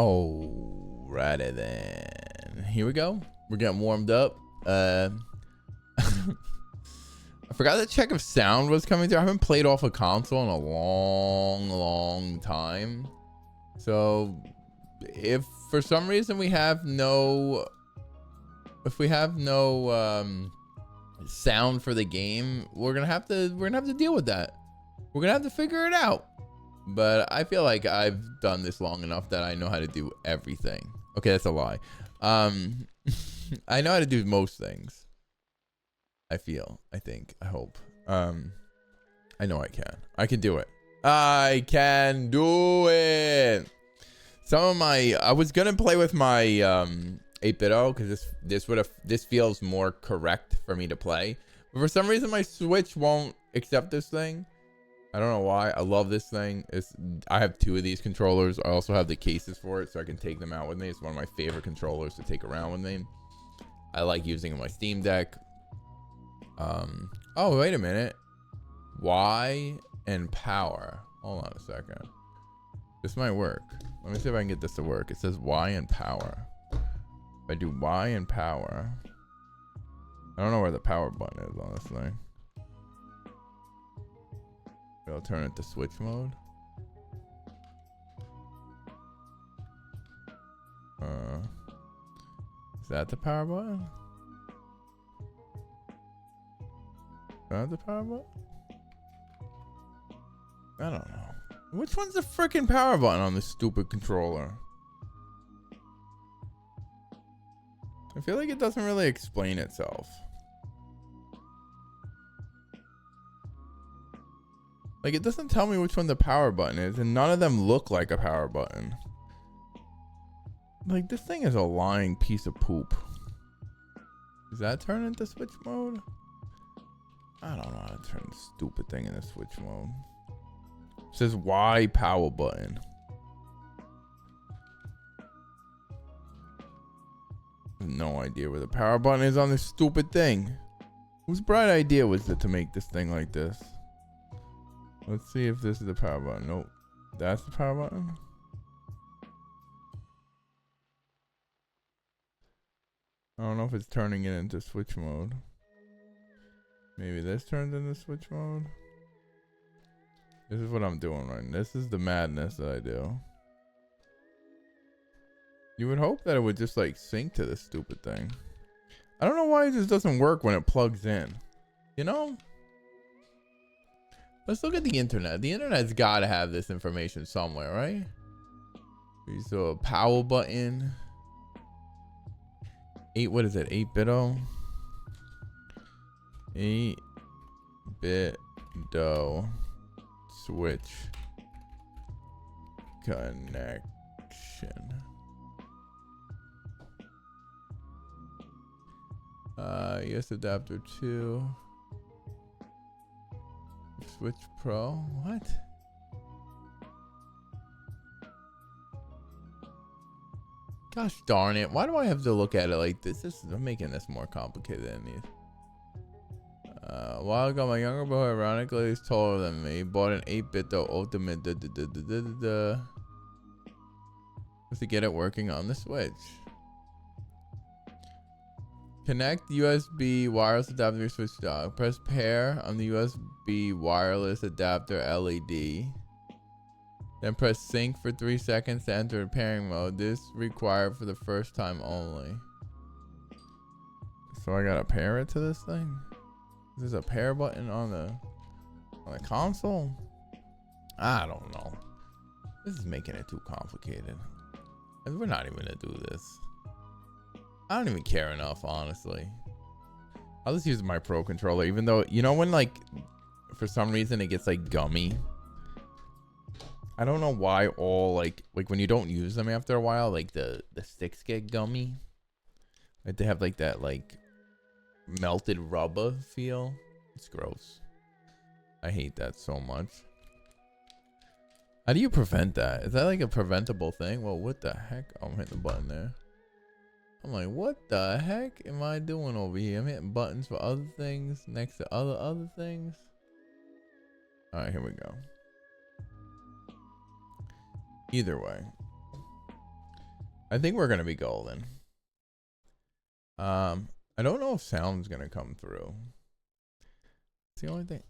Alrighty then. Here we go. We're getting warmed up. I forgot to check if sound was coming through. I haven't played off a console in a long time. So if for some reason we have no sound for the game, we're gonna have to deal with that. We're gonna have to figure it out. But I feel like I've done this long enough that I know how to do everything. Okay, that's a lie. I know how to do most things. I hope. I know I can. I can do it. I can do it. I was gonna play with my 8-bit-o because this feels more correct for me to play. But for some reason my Switch won't accept this thing. I don't know why. I love this thing. I have 2 of these controllers. I also have the cases for it so I can take them out with me. It's one of my favorite controllers to take around with me. I like using my Steam Deck. Oh, wait a minute. Y and power. Hold on a second. This might work. Let me see if I can get this to work. It says Y and power. If I do Y and power. I don't know where the power button is on this thing. I'll turn it to switch mode. Is that the power button? Is that the power button? I don't know. Which one's the freaking power button on this stupid controller? I feel like it doesn't really explain itself. Like, it doesn't tell me which one the power button is, and none of them look like a power button. Like, this thing is a lying piece of poop. Does that turn into switch mode? I don't know how to turn this stupid thing into switch mode. It says Y power button. I have no idea where the power button is on this stupid thing. Whose bright idea was it to make this thing like this? Let's see if this is the power button. Nope. That's the power button. I don't know if it's turning it into switch mode. Maybe this turns into switch mode. This is what I'm doing right now. This is the madness that I do. You would hope that it would just like sync to this stupid thing. I don't know why it just doesn't work when it plugs in. You know? Let's look at the internet. The internet's got to have this information somewhere, right? So a power button. What is it? 8-bit-o? 8-bit-o switch connection. Yes, adapter 2. Switch Pro. What? Gosh darn it. Why do I have to look at it like this? I'm making this more complicated than it needs. A while ago, my younger brother, ironically, is taller than me. He bought an 8-bit-o ultimate just to get it working on the Switch. Connect USB wireless adapter to your Switch dock. Press pair on the USB wireless adapter LED. Then press sync for 3 seconds to enter pairing mode. This required for the first time only. So I gotta pair it to this thing? Is there a pair button on the console? I don't know. This is making it too complicated. And we're not even gonna do this. I don't even care enough, honestly. I'll just use my Pro controller, even though, you know, when like for some reason it gets like gummy. I don't know why all like when you don't use them after a while, like the sticks get gummy. Like they have like that like melted rubber feel. It's gross. I hate that so much. How do you prevent that? Is that like a preventable thing? Well, what the heck? Oh, I'm hitting the button there. I'm like, what the heck am I doing over here? I'm hitting buttons for other things next to other things. All right, here we go. Either way, I think we're gonna be golden. I don't know if sound's gonna come through. It's the only thing.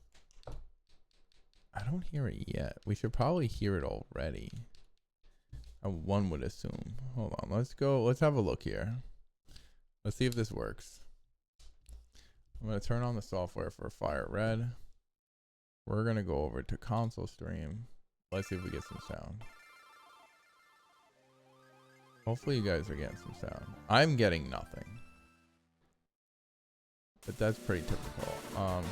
I don't hear it yet. We should probably hear it already. One would assume. Hold on, let's go. Let's have a look here. Let's see if this works. I'm gonna turn on the software for FireRed. We're gonna go over to console stream. Let's see if we get some sound. Hopefully you guys are getting some sound. I'm getting nothing. But that's pretty typical.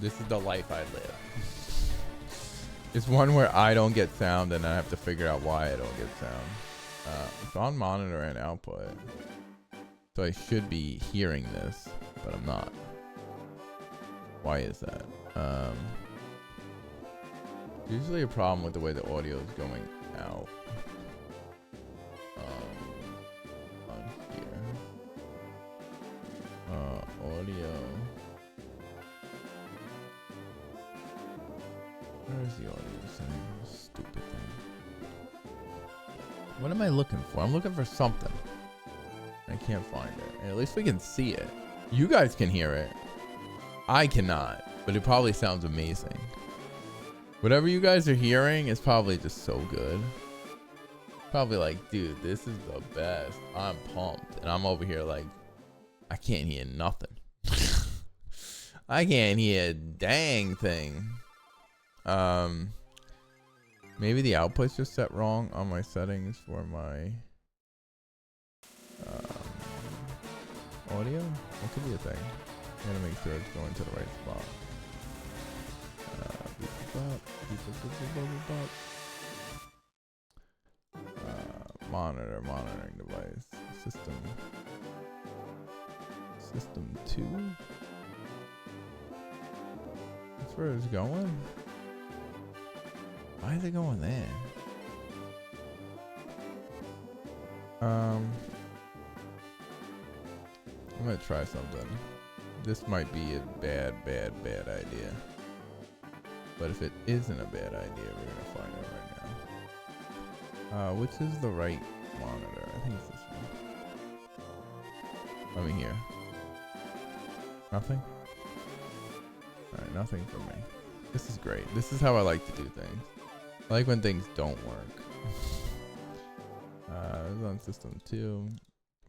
This is the life I live. It's one where I don't get sound and I have to figure out why I don't get sound. It's on monitor and output. So I should be hearing this, but I'm not. Why is that? Usually a problem with the way the audio is going out. On here. Audio. Where's the audio setting? Stupid thing. What am I looking for? I'm looking for something. I can't find it. At least we can see it. You guys can hear it. I cannot, but it probably sounds amazing. Whatever you guys are hearing is probably just so good. Probably like, dude, this is the best. I'm pumped. And I'm over here like, I can't hear nothing. I can't hear a dang thing. Maybe the output's just set wrong on my settings for my audio. That could be a thing. I gotta make sure it's going to the right spot. Monitoring device. System 2. That's where it's going. Why is it going there? I'm gonna try something. This might be a bad idea. But if it isn't a bad idea, we're gonna find out right now. Which is the right monitor? I think it's this one. Let me hear. Nothing? Alright, nothing for me. This is great. This is how I like to do things. I like when things don't work. This is on system 2.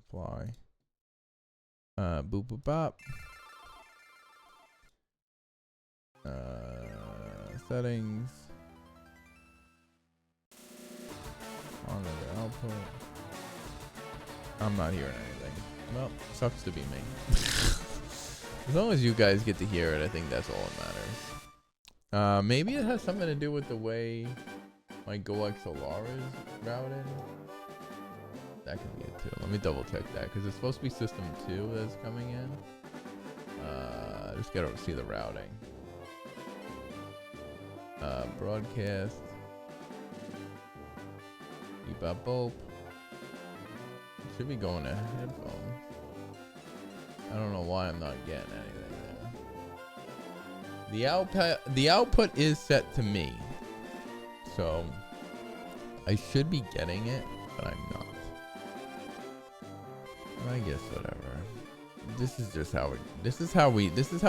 Apply. Boop boop bop. Settings. Monitor output. I'm not hearing anything. Well, sucks to be me. As long as you guys get to hear it, I think that's all that matters. Maybe it has something to do with the way my GoXLR is routed. That could be it too. Let me double check that because it's supposed to be system 2 that's coming in. Just gotta see the routing. Broadcast. Beep bop boop. Should be going to headphones. I don't know why I'm not getting anything there. The output is set to me, so I should be getting it, but I'm not. I guess whatever. This is just how it. This is how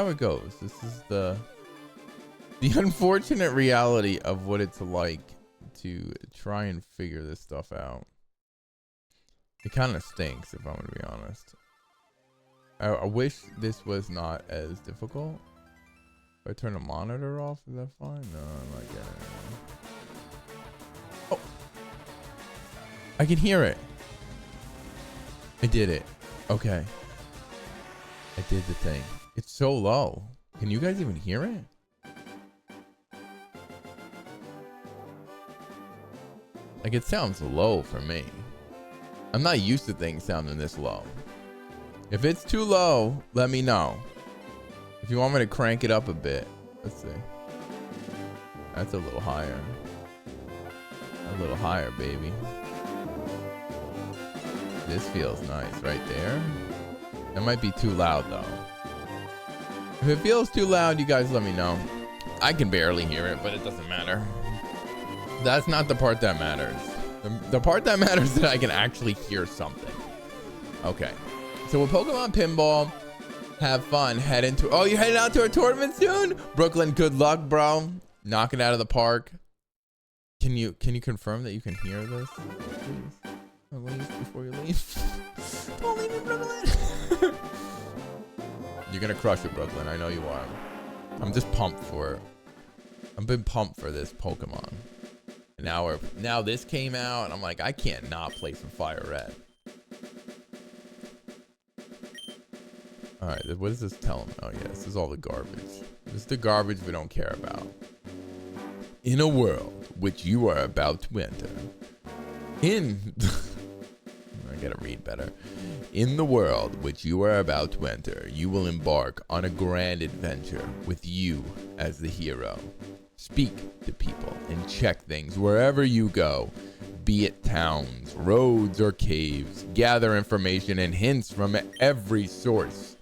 it goes. This is the unfortunate reality of what it's like to try and figure this stuff out. It kind of stinks, if I'm gonna be honest. I wish this was not as difficult. If I turn the monitor off, is that fine? No, I'm not getting it. Oh, I can hear it. I did it. Okay. I did the thing. It's so low. Can you guys even hear it? Like, it sounds low for me. I'm not used to things sounding this low. If it's too low, let me know. If you want me to crank it up a bit. Let's see. That's a little higher. A little higher, baby. This feels nice right there. That might be too loud though. If it feels too loud, you guys let me know. I can barely hear it, but it doesn't matter. That's not the part that matters. The part that matters is that I can actually hear something. Okay. So with Pokemon Pinball, have fun. Head into... Oh, you're heading out to a tournament soon? Brooklyn, good luck, bro. Knock it out of the park. Can you confirm that you can hear this? Please. Leave before you leave. Don't leave me, Brooklyn. You're gonna crush it, Brooklyn. I know you are. I'm just pumped for it. I've been pumped for this Pokemon. Now this came out, and I'm like, I can't not play some FireRed. All right, what does this tell him? Oh yeah, this is all the garbage. This is the garbage we don't care about. In a world which you are about to enter. I gotta read better. In the world which you are about to enter, you will embark on a grand adventure with you as the hero. Speak to people and check things wherever you go, be it towns, roads, or caves. Gather information and hints from every source.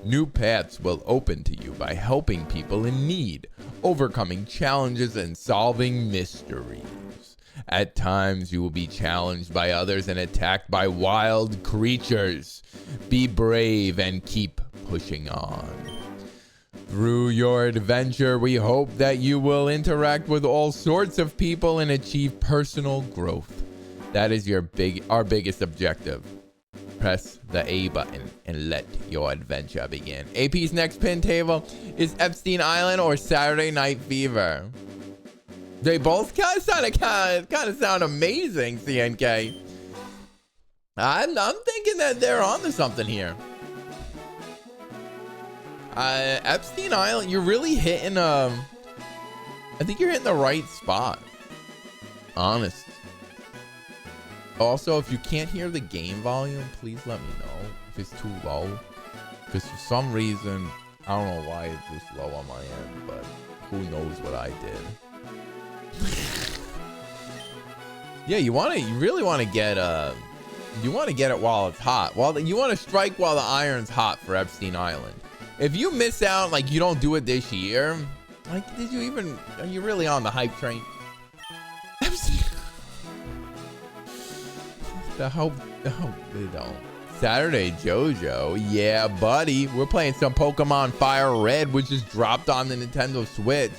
New paths will open to you by helping people in need, overcoming challenges, and solving mysteries. At times, you will be challenged by others and attacked by wild creatures. Be brave and keep pushing on. Through your adventure, we hope that you will interact with all sorts of people and achieve personal growth. That is our biggest objective. Press the A button and let your adventure begin. AP's next pin table is Epstein Island or Saturday Night Fever. They both kind of sound amazing, CNK. I'm thinking that they're onto something here. Epstein Island, you're really hitting I think you're hitting the right spot. Honest. Also, if you can't hear the game volume, please let me know if it's too low. Because for some reason, I don't know why it's this low on my end, but who knows what I did. Yeah, you really want to get it while it's hot. You want to strike while the iron's hot for Epstein Island. If you miss out, like you don't do it this year, like are you really on the hype train? Epstein. The hope they don't. Saturday Jojo, yeah, buddy. We're playing some Pokemon FireRed, which just dropped on the Nintendo Switch.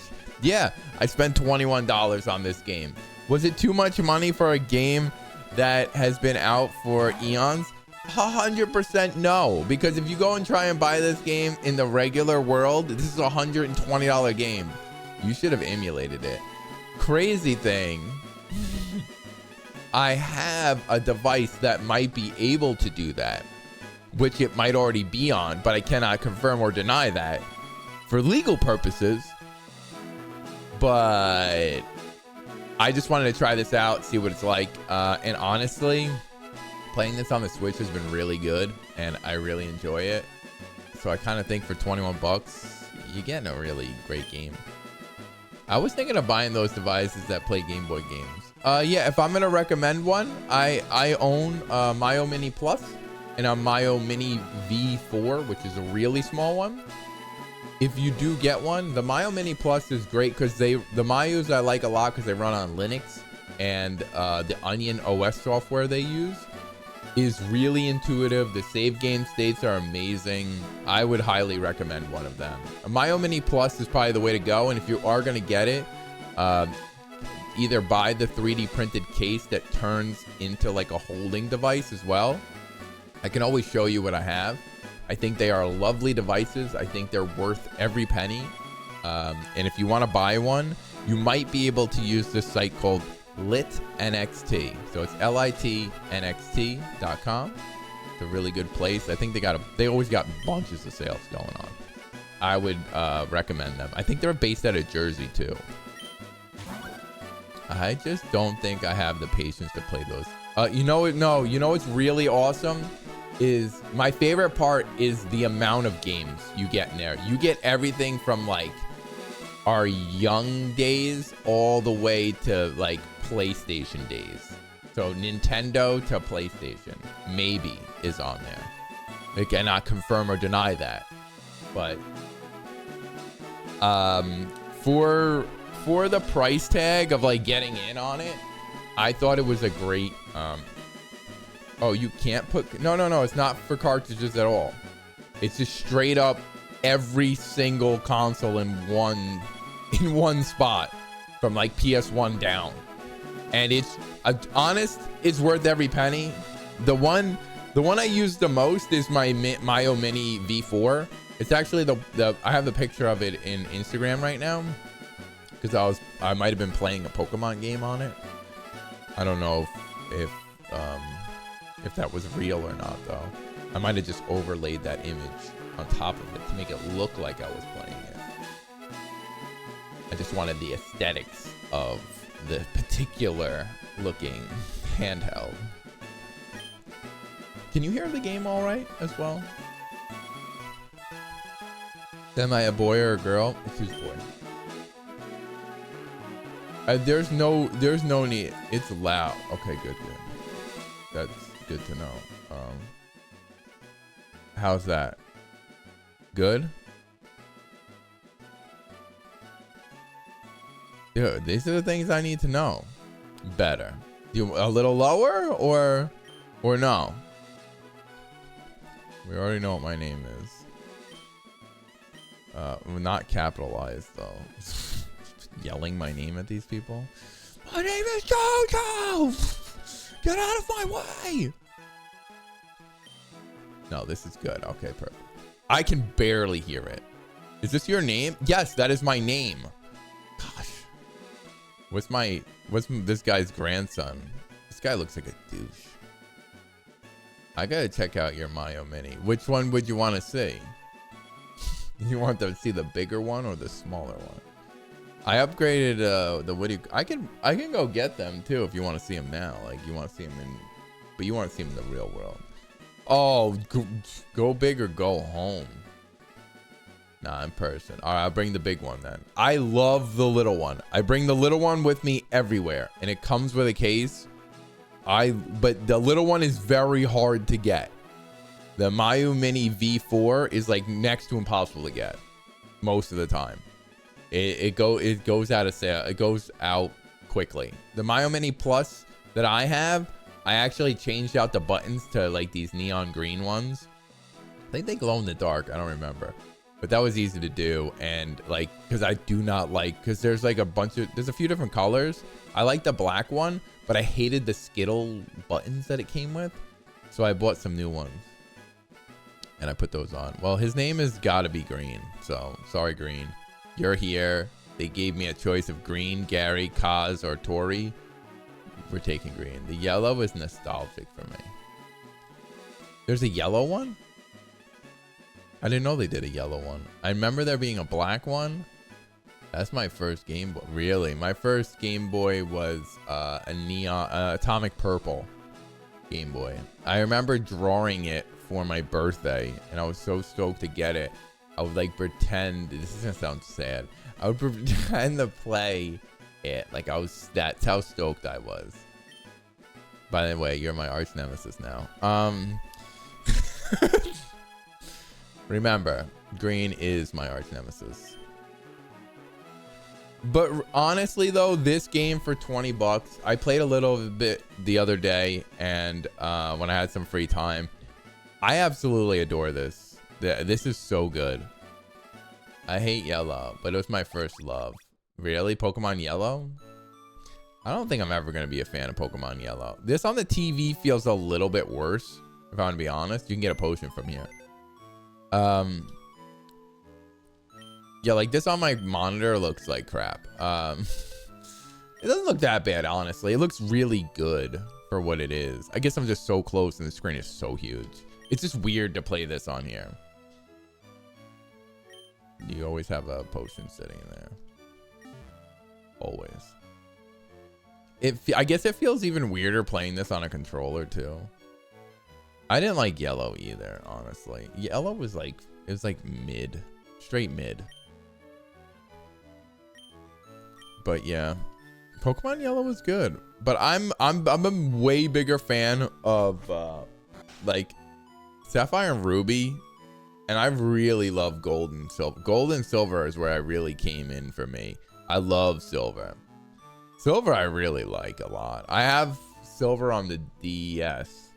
Yeah, I spent $21 on this game. Was it too much money for a game that has been out for eons? 100% no, because if you go and try and buy this game in the regular world, this is a $120 game. You should have emulated it. Crazy thing. I have a device that might be able to do that, which it might already be on, but I cannot confirm or deny that for legal purposes. But I just wanted to try this out, see what it's like. And honestly, playing this on the Switch has been really good, and I really enjoy it. So I kind of think for 21 bucks, you're getting a really great game. I was thinking of buying those devices that play Game Boy games. Yeah, if I'm gonna recommend one, I own Myo Mini Plus and a Myo Mini V4, which is a really small one. If you do get one, the Myo Mini Plus is great because the Myos I like a lot because they run on Linux, and the Onion OS software they use is really intuitive. The save game states are amazing. I would highly recommend one of them. A Myo Mini Plus is probably the way to go, and if you are gonna get it, either buy the 3D printed case that turns into like a holding device as well. I can always show you what I have. I think they are lovely devices. I think they're worth every penny. And if you want to buy one, you might be able to use this site called LitNXT. So it's LITNXT.com. It's a really good place. I think they always got bunches of sales going on. I would recommend them. I think they're based out of Jersey too. I just don't think I have the patience to play those. You know what's really awesome is my favorite part is the amount of games you get in there. You get everything from like our young days all the way to like PlayStation days. So Nintendo to PlayStation maybe is on there. I cannot confirm or deny that, but for the price tag of like getting in on it, I thought it was a great, oh, you can't put, no, it's not for cartridges at all. It's just straight up every single console in one spot from like PS1 down. And it's honest, it's worth every penny. The one I use the most is my Mayo Mini V4. It's actually I have the picture of it in Instagram right now because I might have been playing a Pokemon game on it. I don't know if that was real or not though. I might have just overlaid that image on top of it to make it look like I was playing it. I just wanted the aesthetics of the particular looking handheld. Can you hear the game all right as well? Am I a boy or a girl? It's boy. There's no need. It's loud. Okay, good. That's good to know. How's that? Good? Dude, these are the things I need to know. Better. You a little lower or no? We already know what my name is. Not capitalized though. Yelling my name at these people. My name is Jojo! Get out of my way! No, this is good. Okay, perfect. I can barely hear it. Is this your name? Yes, that is my name. Gosh. What's this guy's grandson? This guy looks like a douche. I gotta check out your Mayo Mini. Which one would you want to see? You want to see the bigger one or the smaller one? I upgraded the Woody. I can go get them too if you want to see them now. Like you want to see them but you want to see them in the real world. Oh, go big or go home. Nah, in person. All right, I'll bring the big one then. I love the little one. I bring the little one with me everywhere, and it comes with a case. But the little one is very hard to get. The Mayo Mini V4 is like next to impossible to get most of the time. It goes out of sale. It goes out quickly. The Mayo Mini Plus that I have, I actually changed out the buttons to like these neon green ones. I think they glow in the dark. I don't remember, but that was easy to do. And like, because I do not like, because there's like there's a few different colors. I like the black one, but I hated the Skittle buttons that it came with. So I bought some new ones and I put those on. Well, his name has got to be Green. So sorry, Green. You're here. They gave me a choice of Green, Gary, Kaz, or Tori. We're taking Green. The yellow is nostalgic for me. There's a yellow one? I didn't know they did a yellow one. I remember there being a black one. That's my first Game Boy. Really? My first Game Boy was a neon, atomic purple Game Boy. I remember drawing it for my birthday, and I was so stoked to get it. I would like pretend, this is gonna sound sad. I would pretend to play it. Like that's how stoked I was. By the way, you're my arch nemesis now. Remember, Green is my arch nemesis. But honestly though, this game for 20 bucks, I played a little bit the other day, and when I had some free time, I absolutely adore this. This is so good. I hate yellow, but it was my first love. Really? Pokemon Yellow? I don't think I'm ever going to be a fan of Pokemon Yellow. This on the TV feels a little bit worse, if I want to be honest. You can get a potion from here. Yeah, like this on my monitor looks like crap. It doesn't look that bad, honestly. It looks really good for what it is. I guess I'm just so close and the screen is so huge. It's just weird to play this on here. You always have a potion sitting there. Always. I guess it feels even weirder playing this on a controller too. I didn't like yellow either, honestly. Yellow was like, it was like mid, straight mid. But yeah, Pokemon Yellow was good. But I'm a way bigger fan of like Sapphire and Ruby, and I really love Gold and Silver. Gold and Silver is where I really came in for me. I love Silver. Silver I really like a lot. I have Silver on the DS.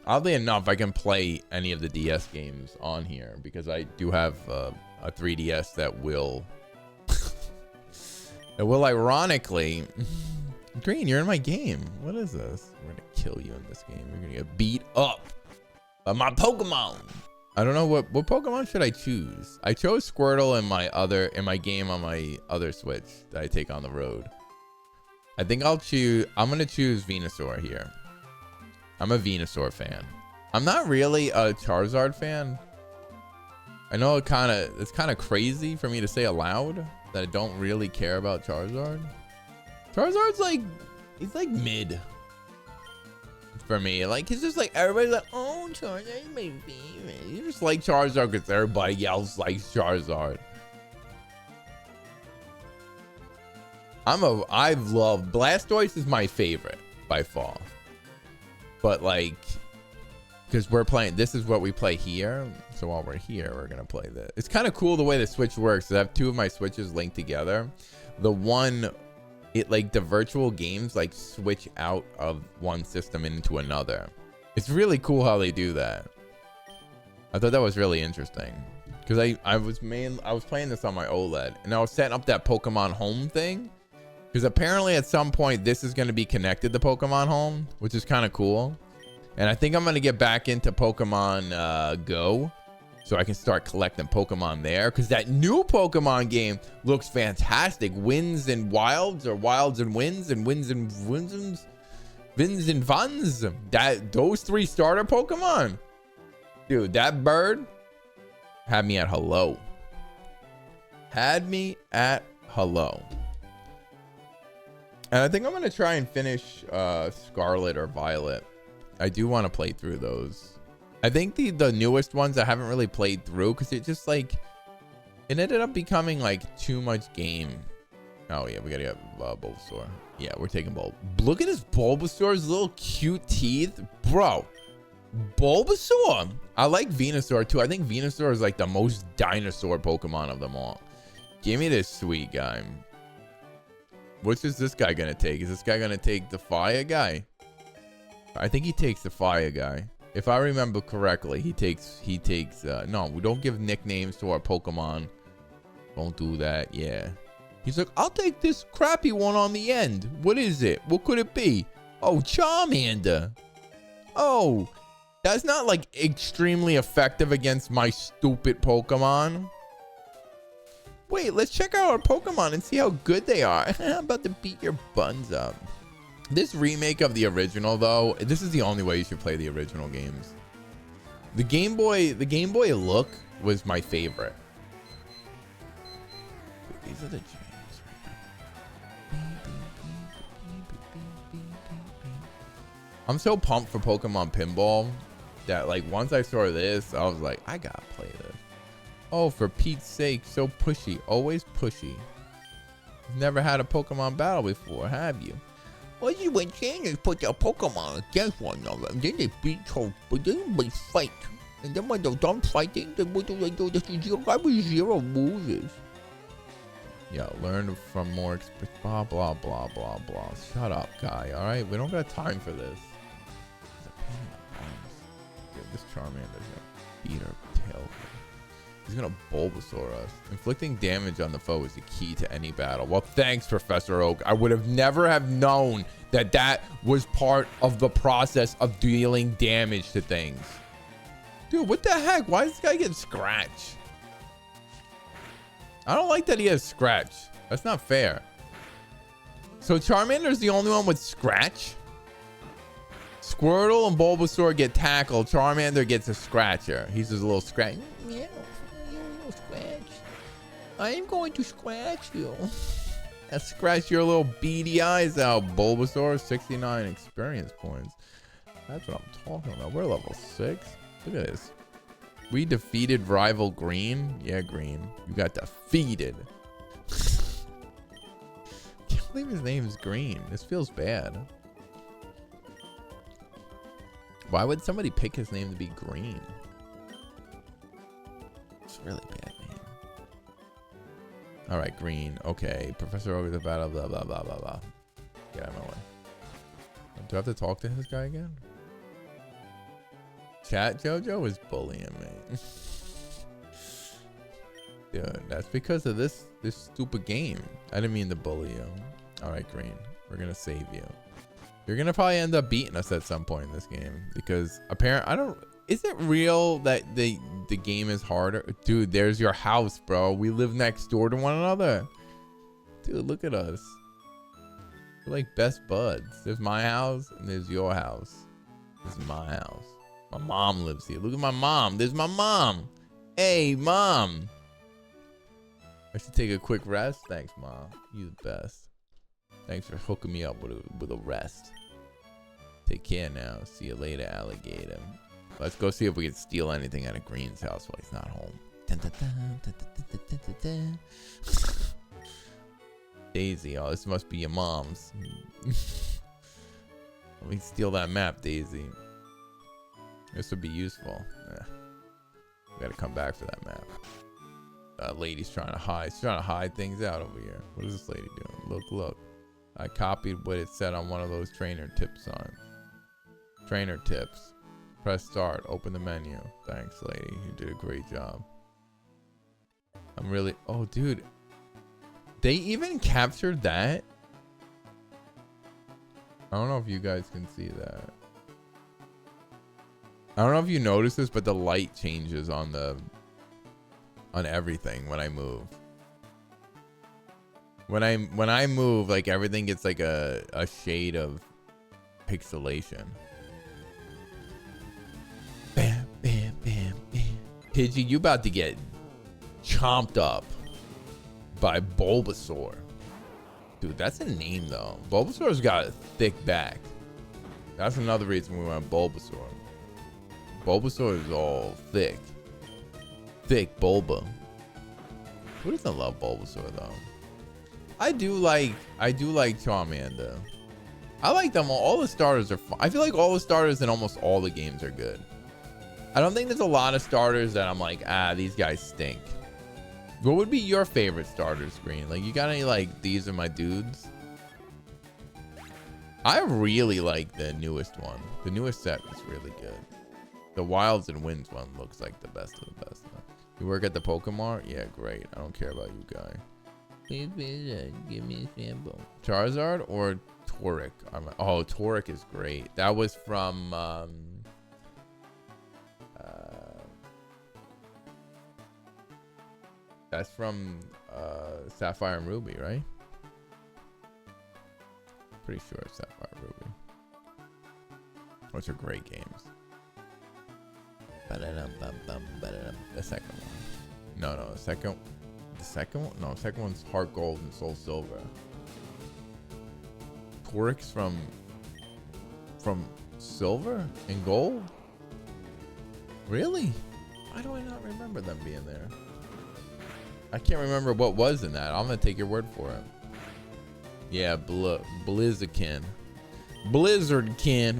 Oddly enough, I can play any of the DS games on here because I do have a 3DS that will ironically Green, you're in my game. What is this? We're gonna kill you in this game. You're gonna get beat up by my Pokemon. I don't know what Pokemon should I choose. I chose Squirtle in my game on my other Switch that I take on the road. I think I'm gonna choose Venusaur here. I'm a Venusaur fan. I'm not really a Charizard fan. I know it's kind of crazy for me to say aloud that I don't really care about Charizard. Charizard's like, he's like mid for me. Like, he's just like, everybody's like, oh, Charizard's my favorite. You just like Charizard because everybody else likes Charizard. I love Blastoise is my favorite by far. But like, because this is what we play here. So while we're here, we're gonna play this. It's kind of cool the way the Switch works. I have two of my Switches linked together. The virtual games like switch out of one system into another. It's really cool how they do that. I thought that was really interesting because I was playing this on my OLED and I was setting up that Pokemon Home thing because apparently at some point this is going to be connected to Pokemon Home, which is kind of cool. And I think I'm going to get back into Pokemon Go so I can start collecting Pokemon there because that new Pokemon game looks fantastic. Winds and Wilds, or Wilds and Winds, and Winds and Vins and Vuns. Those three starter Pokemon. Dude, that bird had me at hello. Had me at hello. And I think I'm going to try and finish Scarlet or Violet. I do want to play through those. I think the newest ones I haven't really played through because it just like, it ended up becoming like too much game. Oh yeah, we gotta get Bulbasaur. Yeah, we're taking Bulb. Look at his Bulbasaur's little cute teeth. Bro, Bulbasaur. I like Venusaur too. I think Venusaur is like the most dinosaur Pokemon of them all. Give me this sweet guy. Which is this guy gonna take? Is this guy gonna take the fire guy? I think he takes the fire guy. If I remember correctly, he takes, no, we don't give nicknames to our Pokemon. Don't do that. Yeah. He's like, I'll take this crappy one on the end. What is it? What could it be? Oh, Charmander. Oh, that's not like extremely effective against my stupid Pokemon. Wait, let's check out our Pokemon and see how good they are. I'm about to beat your buns up. This remake of the original, though, this is the only way you should play the original games. The Game Boy look was my favorite. These are the jams right now. I'm so pumped for Pokemon Pinball that like once I saw this, I was like, I gotta play this. Oh, for Pete's sake, so pushy. Always pushy. You've never had a Pokemon battle before, have you? What you were saying is put their Pokemon against one another, and then they beat each but then they fight. And then when they're done fighting, then what do they do? Zero loses. Yeah, learn from more experience. Blah, blah, blah, blah, blah. Shut up, guy. All right? We don't got time for this. Dude, this Charmander's gonna beat our tail. He's gonna Bulbasaur us. Inflicting damage on the foe is the key to any battle. Well, thanks, Professor Oak. I would have never have known that that was part of the process of dealing damage to things. Dude, what the heck? Why does this guy get Scratch? I don't like that he has Scratch. That's not fair. So Charmander's the only one with Scratch? Squirtle and Bulbasaur get tackled. Charmander gets a scratcher. He's just a little scratch. Yeah. Scratch. I am going to scratch you. And scratch your little beady eyes out, Bulbasaur. 69 experience points. That's what I'm talking about. We're level 6. Look at this. We defeated rival Green. Yeah, Green. You got defeated. Can't believe his name's Green. This feels bad. Why would somebody pick his name to be Green? It's really bad name. All right, green. Okay, Professor over the battle. Blah blah blah blah blah. Get out of my way. Do I have to talk to this guy again? Chat Jojo is bullying me. Dude, that's because of this stupid game. I didn't mean to bully you. All right, green. We're gonna save you. You're gonna probably end up beating us at some point in this game because apparently is it real that the game is harder? Dude, there's your house, bro. We live next door to one another. Dude, look at us. We're like best buds. There's my house and there's your house. This is my house. My mom lives here. Look at my mom. There's my mom. Hey, mom. I should take a quick rest. Thanks, mom. You the best. Thanks for hooking me up with a rest. Take care now. See you later, alligator. Let's go see if we can steal anything out of Green's house while he's not home. Daisy, oh, this must be your mom's. Let me steal that map, Daisy. This would be useful. We gotta come back for that map. Lady's trying to hide. She's trying to hide things out over here. What is this lady doing? Look. I copied what it said on one of those trainer tips on. Trainer tips. Press start. Open the menu. Thanks, lady. You did a great job. I'm really... Oh, dude. They even captured that? I don't know if you guys can see that. I don't know if you notice this, but the light changes on everything when I move. When I move, like everything gets like a shade of pixelation. Bam, bam, bam, bam. Pidgey, you about to get chomped up by Bulbasaur. Dude, that's a name though. Bulbasaur's got a thick back. That's another reason we went Bulbasaur. Bulbasaur is all thick. Thick Bulba. Who doesn't love Bulbasaur though? I do like Charmander. I like them all the starters are fun. I feel like all the starters in almost all the games are good. I don't think there's a lot of starters that I'm like, these guys stink. What would be your favorite starter screen? Like, you got any like, these are my dudes? I really like the newest one. The newest set is really good. The Wilds and Winds one looks like the best of the best. You work at the Pokemon? Yeah, great. I don't care about you, guy. Give me a sample. Charizard or Torek? Oh, Torek is great. That was from that's from Sapphire and Ruby, right? Pretty sure it's Sapphire and Ruby. Those are great games. The second one. No, the second one? No, the second one's Heart Gold and Soul Silver. Torek's from Silver and Gold? Really? Why do I not remember them being there? I can't remember what was in that. I'm gonna take your word for it. Yeah, Blaziken. Blizzardkin.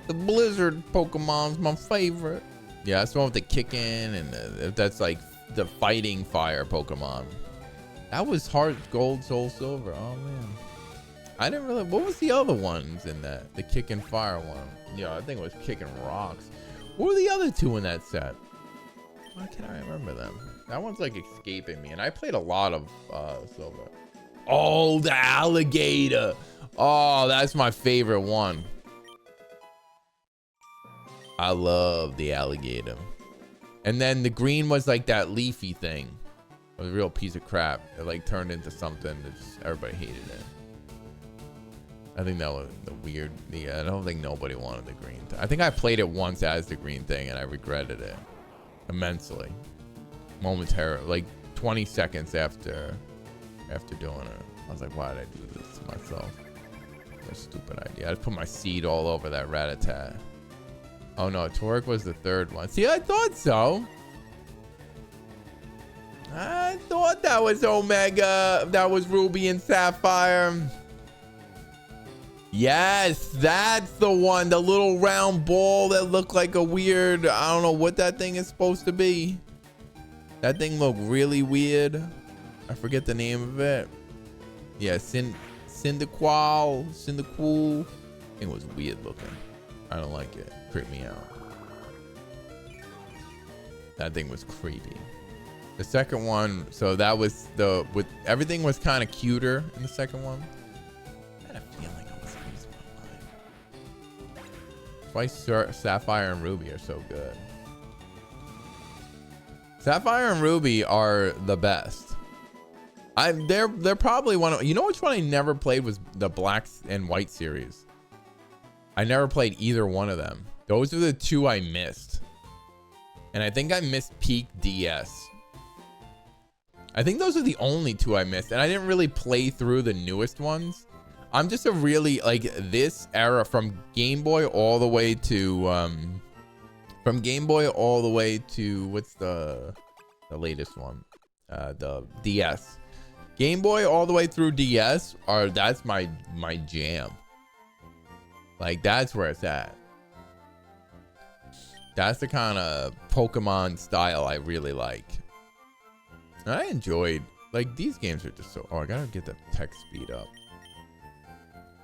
The Blizzard Pokemon's my favorite. Yeah, that's the one with the kicking and that's like the fighting fire Pokemon. That was Heart Gold, Soul Silver. Oh man, I didn't really. What was the other ones in that? The kick and fire one. Yeah, I think it was kicking rocks. What were the other two in that set? Why can't I remember them? That one's like escaping me. And I played a lot of Silver. Oh, the alligator. Oh, that's my favorite one. I love the alligator. And then the green was like that leafy thing. It was a real piece of crap. It like turned into something that just everybody hated it. I think that was the weird. Yeah, I don't think nobody wanted the green. I think I played it once as the green thing and I regretted it immensely. Momentarily, like 20 seconds after doing it. I was like, why did I do this to myself? That's a stupid idea. I just put my seed all over that Rattata. Oh no, Torek was the third one. See, I thought so. I thought that was Omega. That was Ruby and Sapphire. Yes, that's the one. The little round ball that looked like a weird, I don't know what that thing is supposed to be. That thing looked really weird. I forget the name of it. Yeah, Cyndaquil. It was weird looking. I don't like it. Creeped me out. That thing was creepy. The second one, so that was everything was kind of cuter in the second one. I had a feeling I was losing my mind. That's why Sapphire and Ruby are so good. Sapphire and Ruby are the best. They're probably one of, you know which one I never played was the Black and White series. I never played either one of them. Those are the two I missed. And I think I missed Peak DS. I think those are the only two I missed. And I didn't really play through the newest ones. I'm just a really, like, this era from Game Boy all the way to, what's the latest one? The DS. Game Boy all the way through DS that's my jam. Like, that's where it's at. That's the kind of Pokemon style I really like. And I enjoyed, like, these games are just so, oh, I gotta get the text speed up.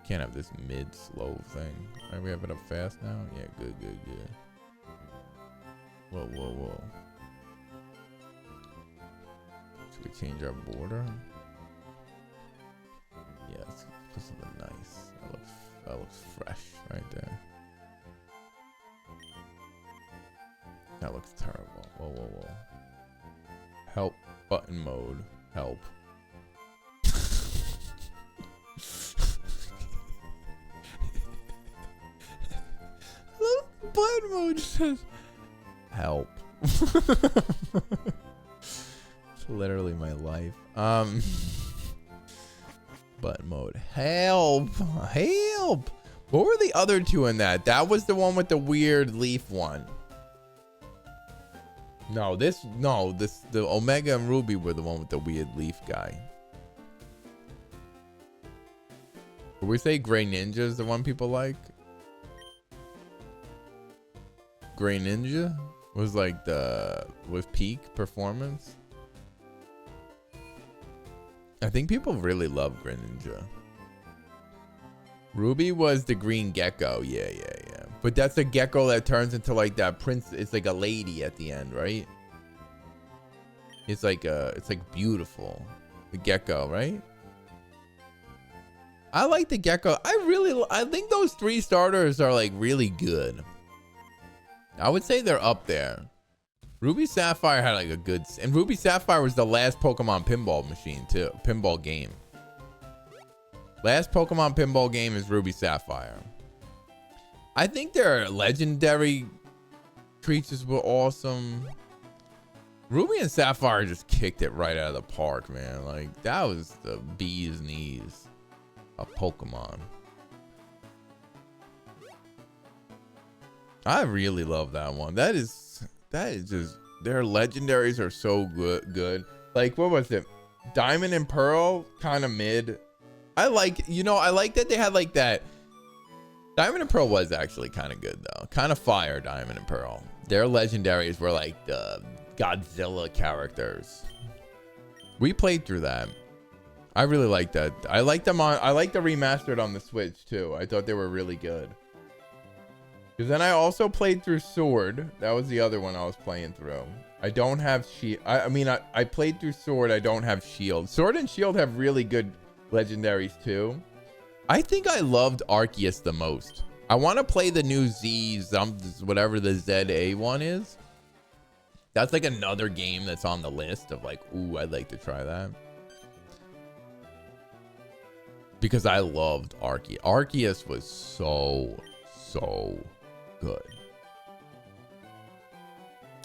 Can't have this mid-slow thing. All right, we have it up fast now? Yeah, good. Whoa. Should we change our border? Yeah, let's put something nice. That looks fresh right there. That looks terrible. Whoa. Help button mode. Help. Button mode says help. It's literally my life. Button mode. Help. What were the other two in that? That was the one with the weird leaf one. No, the Omega and Ruby were the one with the weird leaf guy. Would we say Gray Ninja is the one people like? Gray Ninja was like with peak performance. I think people really love Gray Ninja. Ruby was the green gecko. Yeah. But that's a gecko that turns into like that prince. It's like a lady at the end, right? It's like beautiful. The gecko, right? I like the gecko. I think those three starters are like really good. I would say they're up there. Ruby Sapphire had like a good, and Ruby Sapphire was the last Pokemon pinball machine too. Pinball game. Last Pokemon pinball game is Ruby Sapphire. I think their legendary creatures were awesome. Ruby and Sapphire just kicked it right out of the park, man. Like, that was the bee's knees of Pokemon. I really love that one. That is just, their legendaries are so good. Like, what was it? Diamond and Pearl, kind of mid. I like that they had like that. Diamond and Pearl was actually kind of good though. Kind of fire, Diamond and Pearl. Their legendaries were like the Godzilla characters. We played through that. I really like that. I like the remastered on the Switch too. I thought they were really good. Because then I also played through Sword. That was the other one I was playing through. I don't have Shield. I played through Sword. I don't have Shield. Sword and Shield have really good legendaries too. I think I loved Arceus the most. I want to play the new whatever the ZA one is. That's like another game that's on the list of like, ooh, I'd like to try that. Because I loved Arceus. Arceus was so good.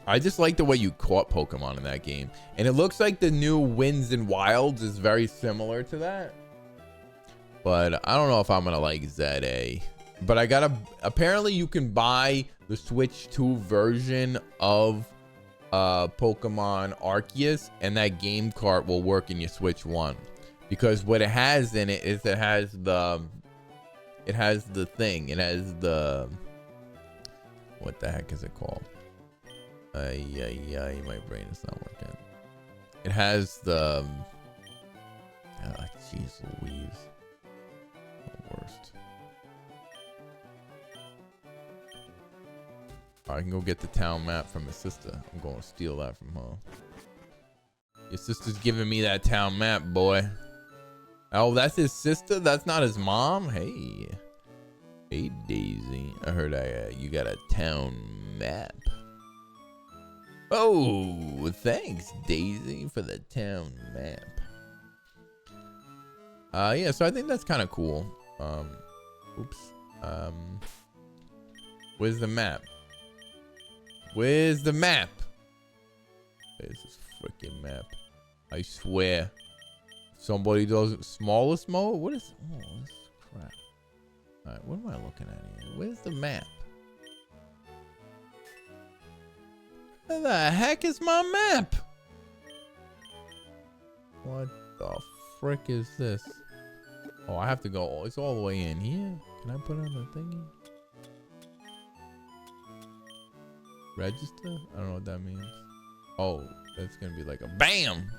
I just like the way you caught Pokemon in that game. And it looks like the new Winds and Wilds is very similar to that. But I don't know if I'm gonna like ZA. But apparently you can buy the Switch 2 version of Pokemon Arceus, and that game cart will work in your Switch 1. Because what it has in it is it has the thing. It has the, what the heck is it called? My brain is not working. It has the jeez Louise. The worst. I can go get the town map from his sister. I'm going to steal that from her. Your sister's giving me that town map, boy. Oh, that's his sister? That's not his mom? Hey. Hey, Daisy. I heard you got a town map. Oh, thanks, Daisy, for the town map. Yeah, so I think that's kind of cool. Oops. Where's the map? Where's the map? Where's this freaking map? I swear. Somebody does smallest mode? What is... Oh, this crap. Alright, what am I looking at here? Where's the map? Where the heck is my map? What the frick is this? Oh, I have to go. It's all the way in here. Can I put on the thingy? Register? I don't know what that means. Oh, that's gonna be like a BAM!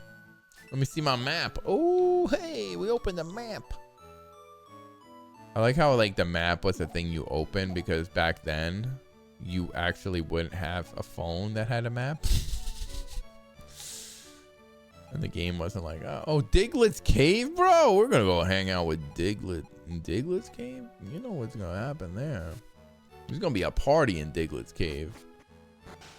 Let me see my map. Oh, hey, we opened the map. I like how like the map was the thing you open, because back then you actually wouldn't have a phone that had a map. And the game wasn't like, oh, Diglett's Cave, bro. We're gonna go hang out with Diglett in Diglett's Cave. You know what's gonna happen there. There's gonna be a party in Diglett's Cave.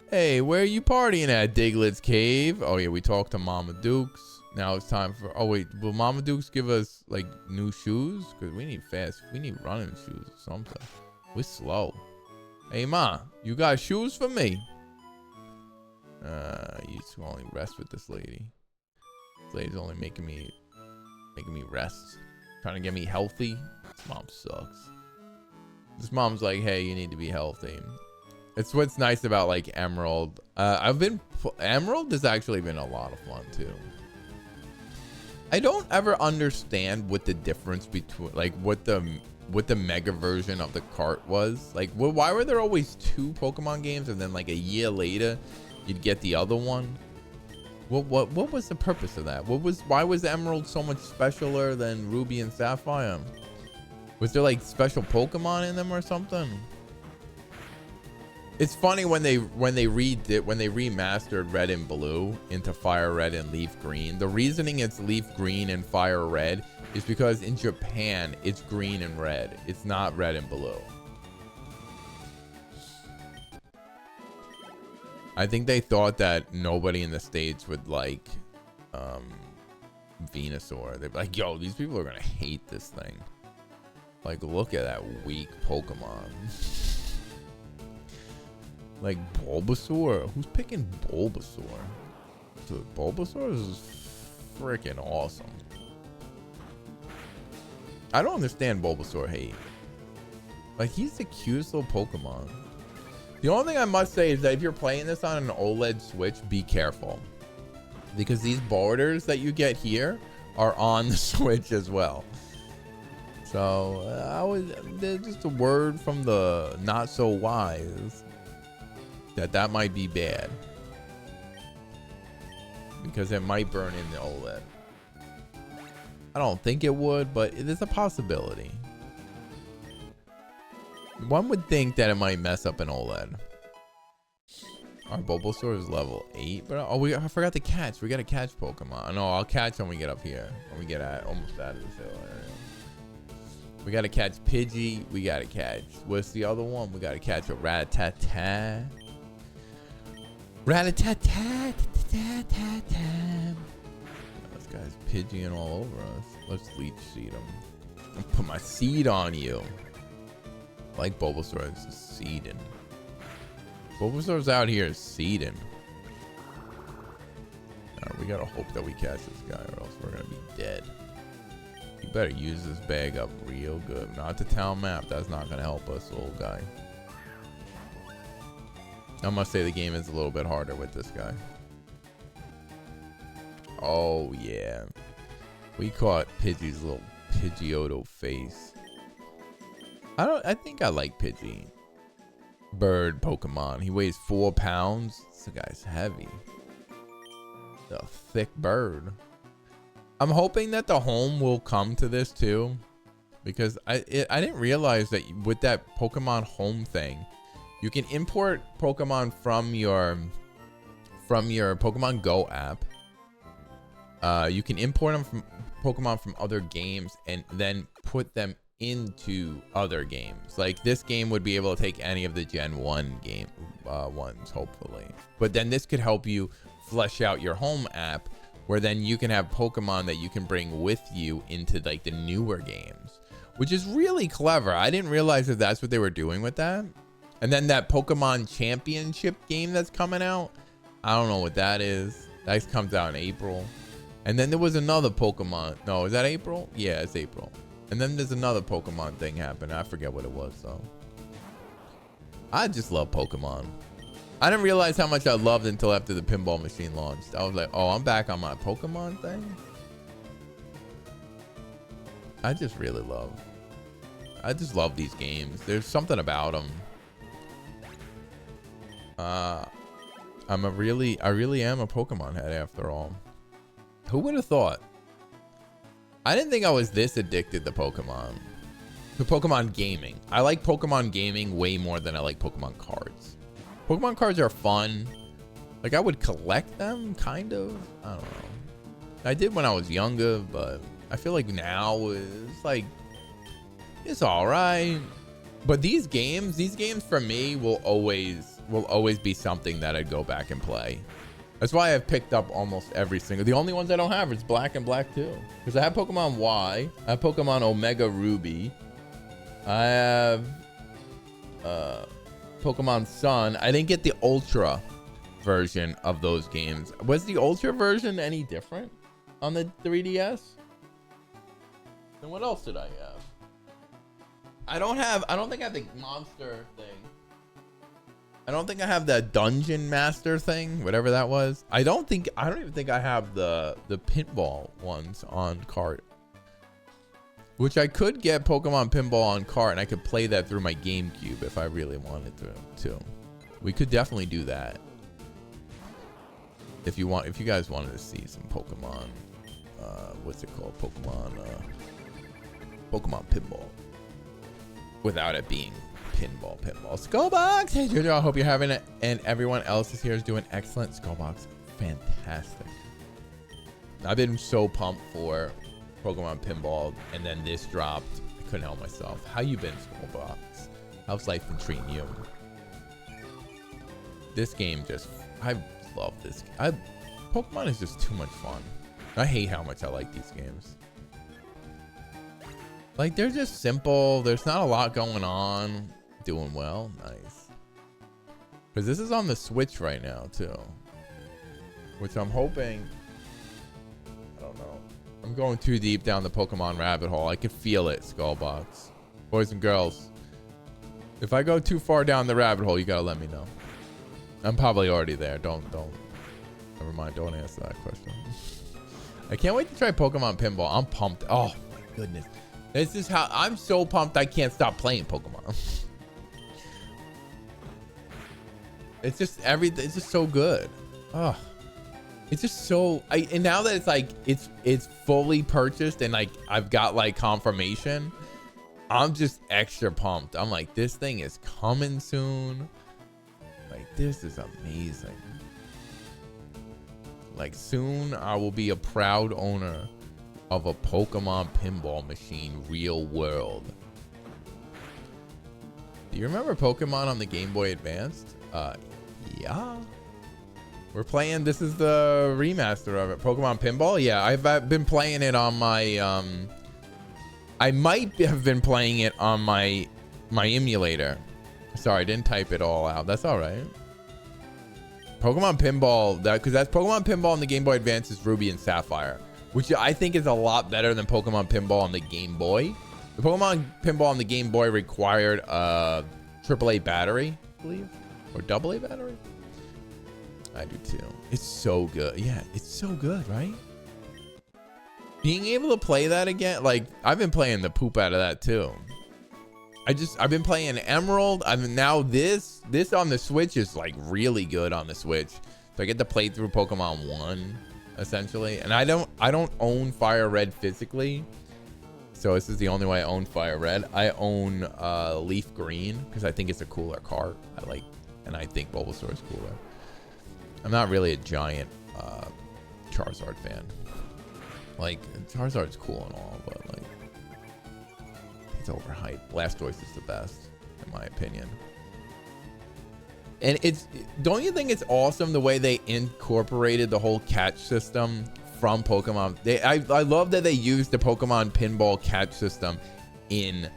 Hey, where are you partying at, Diglett's Cave? Oh yeah, we talked to Mama Dukes. Now it's time for, oh wait, will Mama Dukes give us like new shoes? Because we need running shoes or something. We're slow. Hey Ma, you got shoes for me? You just only rest with this lady. This lady's only making me rest. Trying to get me healthy. This mom sucks. This mom's like, hey, you need to be healthy. It's what's nice about like Emerald. Emerald has actually been a lot of fun too. I don't ever understand what the difference between like what the mega version of the cart was. Like, why were there always two Pokemon games and then like a year later you'd get the other one? What was the purpose of that? Why was Emerald so much specialer than Ruby and Sapphire? Was there like special Pokemon in them or something? It's funny when they remastered Red and Blue into Fire Red and Leaf Green. The reasoning it's Leaf Green and Fire Red is because in Japan it's green and red. It's not red and blue. I think they thought that nobody in the States would like Venusaur. They'd be like, yo, these people are gonna hate this thing. Like, look at that weak Pokemon. Like Bulbasaur? Who's picking Bulbasaur? Dude, Bulbasaur is freaking awesome. I don't understand Bulbasaur hate. Like, he's the cutest little Pokemon. The only thing I must say is that if you're playing this on an OLED Switch, be careful. Because these borders that you get here are on the Switch as well. So, just a word from the not so wise that might be bad. Because it might burn in the OLED. I don't think it would, but it is a possibility. One would think that it might mess up an OLED. Our Bulbasaur is level 8, but I forgot to catch. We gotta catch Pokemon. No, I'll catch when we get up here. When we get almost out of this hill area. We gotta catch Pidgey. We gotta catch. What's the other one? We gotta catch a Rattata. Rattata. This guy's Pidgeying all over us. Let's leech seed him. I'll put my seed on you. Like Bulbasaur is seeding. Bulbasaur's out here seeding. We gotta hope that we catch this guy or else we're gonna be dead. You better use this bag up real good. Not the town map. That's not gonna help us, old guy. I must say the game is a little bit harder with this guy. Oh yeah. We caught Pidgey's little Pidgeotto face. I think I like Pidgey. bird Pokemon. He weighs 4 pounds. This guy's heavy. A thick bird. I'm hoping that the home will come to this too, because I didn't realize that with that Pokemon home thing, you can import Pokemon from your Pokemon Go app. You can import them from Pokemon from other games and then put them into other games. Like this game would be able to take any of the Gen 1 game ones, hopefully. But then this could help you flesh out your home app, where then you can have Pokemon that you can bring with you into like the newer games, which is really clever. I didn't realize that that's what they were doing with that. And then that Pokemon Championship game that's coming out, I don't know what that is. That comes out in April. And then there was another Pokemon. No, is that April? Yeah, it's April. And then there's another Pokemon thing happening. I forget what it was though. I just love Pokemon. I didn't realize how much I loved until after the pinball machine launched. I was like, oh, I'm back on my Pokemon thing. I just love these games. There's something about them. I really am a Pokemon head after all. Who would have thought? I didn't think I was this addicted to Pokemon. To Pokemon gaming. I like Pokemon gaming way more than I like Pokemon cards. Pokemon cards are fun. Like I would collect them, kind of. I don't know. I did when I was younger, but I feel like now it's like, it's all right. But these games for me will always be something that I'd go back and play. That's why I've picked up almost every single. The only ones I don't have is Black and Black 2. Because I have Pokemon Y, I have Pokemon Omega Ruby, I have Pokemon Sun. I didn't get the Ultra version of those games. Was the Ultra version any different on the 3DS? And what else did I have? I don't think I have the monster thing. I don't think I have that Dungeon Master thing, whatever that was. I don't even think I have the pinball ones on cart. Which I could get Pokemon Pinball on cart and I could play that through my GameCube if I really wanted to. We could definitely do that. If you guys wanted to see some Pokemon, what's it called? Pokemon Pinball. Without it being pinball. Skullbox, hey Jojo, I hope you're having it and everyone else is here is doing excellent. Skullbox, fantastic. I've been so pumped for Pokemon Pinball, and then this dropped. I couldn't help myself. How you been, Skullbox? How's life been treating you? This game I love this. Pokemon is just too much fun. I hate how much I like these games. Like, they're just simple. There's not a lot going on. Doing well. Nice. Because this is on the Switch right now, too. Which I'm hoping... I don't know. I'm going too deep down the Pokemon rabbit hole. I can feel it, Skullbox. Boys and girls. If I go too far down the rabbit hole, you gotta let me know. I'm probably already there. Don't. Never mind. Don't answer that question. I can't wait to try Pokemon Pinball. I'm pumped. Oh, my goodness. This is how I'm so pumped I can't stop playing Pokemon. It's just it's just so good. Oh, it's just so and now that it's like it's fully purchased and like I've got like confirmation, I'm just extra pumped. I'm like, this thing is coming soon. Like, this is amazing. Like, soon I will be a proud owner of a Pokemon pinball machine, real world. Do you remember Pokemon on the Game Boy Advanced? Yeah. We're playing, this is the remaster of it. Pokemon Pinball? Yeah, I've been playing it on my, I might have been playing it on my emulator. Sorry, I didn't type it all out. That's all right. Pokemon Pinball, because that's Pokemon Pinball on the Game Boy Advance is Ruby and Sapphire, which I think is a lot better than Pokemon Pinball on the Game Boy. The Pokemon Pinball on the Game Boy required a AAA battery, I believe, or AA battery. I do too. It's so good. Yeah, it's so good, right? Being able to play that again, like, I've been playing the poop out of that too. I've been playing Emerald. I mean, now this on the Switch is like really good on the Switch. So I get to play through Pokemon 1 essentially. And I don't own FireRed physically. So this is the only way I own FireRed. I own Leaf Green because I think it's a cooler card. And I think Bulbasaur is cooler. I'm not really a giant Charizard fan. Like, Charizard's cool and all, but like, it's overhyped. Blastoise is the best, in my opinion. And don't you think it's awesome the way they incorporated the whole catch system from Pokemon? I love that they used the Pokemon Pinball catch system in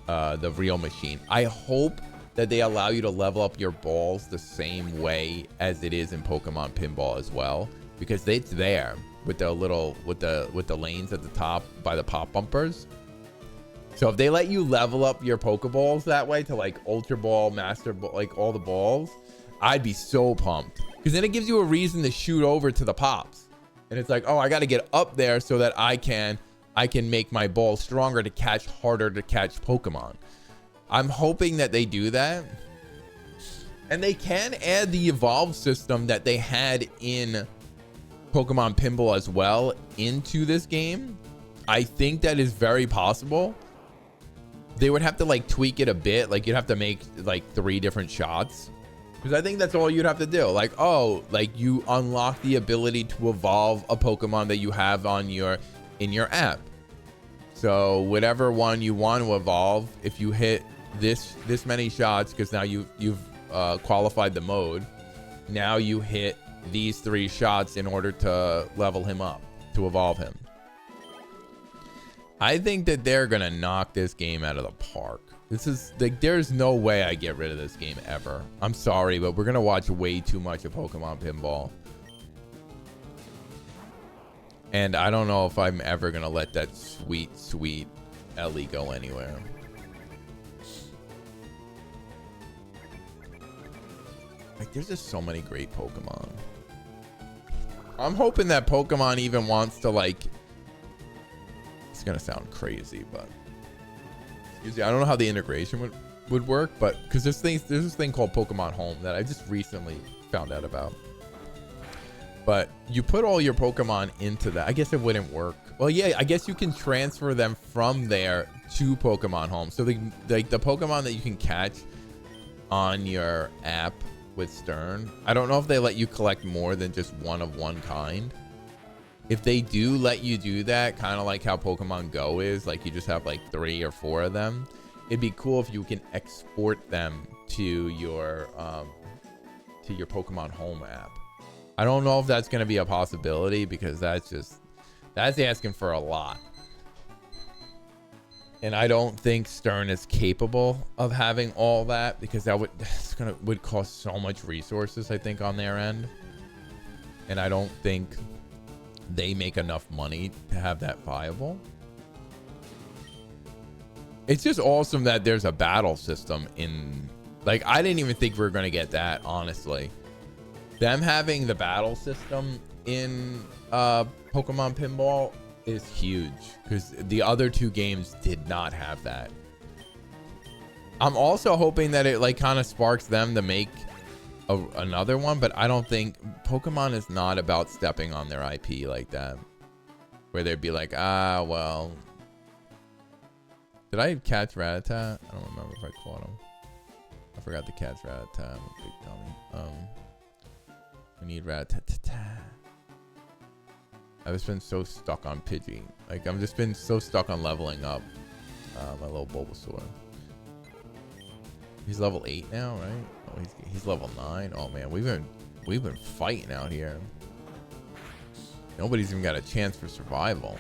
the real machine. I hope that they allow you to level up your balls the same way as it is in Pokemon Pinball as well, because it's there with the little with the lanes at the top by the pop bumpers. So if they let you level up your Pokeballs that way to like Ultra Ball, Master Ball, like all the balls, I'd be so pumped, because then it gives you a reason to shoot over to the pops. And it's like, oh, I got to get up there so that I can make my ball stronger to catch harder to catch Pokemon. I'm hoping that they do that. And they can add the evolve system that they had in Pokemon Pinball as well into this game. I think that is very possible. They would have to like tweak it a bit. Like you'd have to make like 3 different shots, because I think that's all you'd have to do. Like, oh, like you unlock the ability to evolve a Pokemon that you have on in your app. So whatever one you want to evolve, if you hit this many shots, because now you've qualified the mode, now you hit these 3 shots in order to level him up, to evolve him. I think that they're gonna knock this game out of the park. This is like, there's no way I get rid of this game ever. I'm sorry, but we're gonna watch way too much of Pokemon Pinball. And I don't know if I'm ever gonna let that sweet Ellie go anywhere. Like, there's just so many great Pokemon. I'm hoping that Pokemon even wants to like, it's gonna sound crazy, but excuse me, I don't know how the integration would work, but because there's this thing called Pokemon Home that I just recently found out about. But you put all your Pokemon into that. I guess it wouldn't work. Well, yeah, I guess you can transfer them from there to Pokemon Home. So the Pokemon that you can catch on your app with Stern, I don't know if they let you collect more than just one of one kind. If they do let you do that, kind of like how Pokemon Go is, like you just have like 3 or 4 of them, it'd be cool if you can export them to your Pokemon Home app. I don't know if that's going to be a possibility, because that's asking for a lot. And I don't think Stern is capable of having all that, because would cost so much resources, I think, on their end. And I don't think they make enough money to have that viable. It's just awesome that there's a battle system in, like, I didn't even think we were going to get that, honestly. Them having the battle system in Pokemon Pinball is huge, because the other 2 games did not have that. I'm also hoping that it like kind of sparks them to make another one, but I don't think Pokemon is not about stepping on their IP like that, where they'd be like, ah, well, did I catch Rattata? I don't remember if I caught him. I forgot to catch Rattata. I'm a big dummy. I need Rattata. I've just been so stuck on Pidgey. Like, I've just been so stuck on leveling up my little Bulbasaur. He's level 8 now, right? Oh, he's level 9. Oh man, we've been fighting out here. Nobody's even got a chance for survival.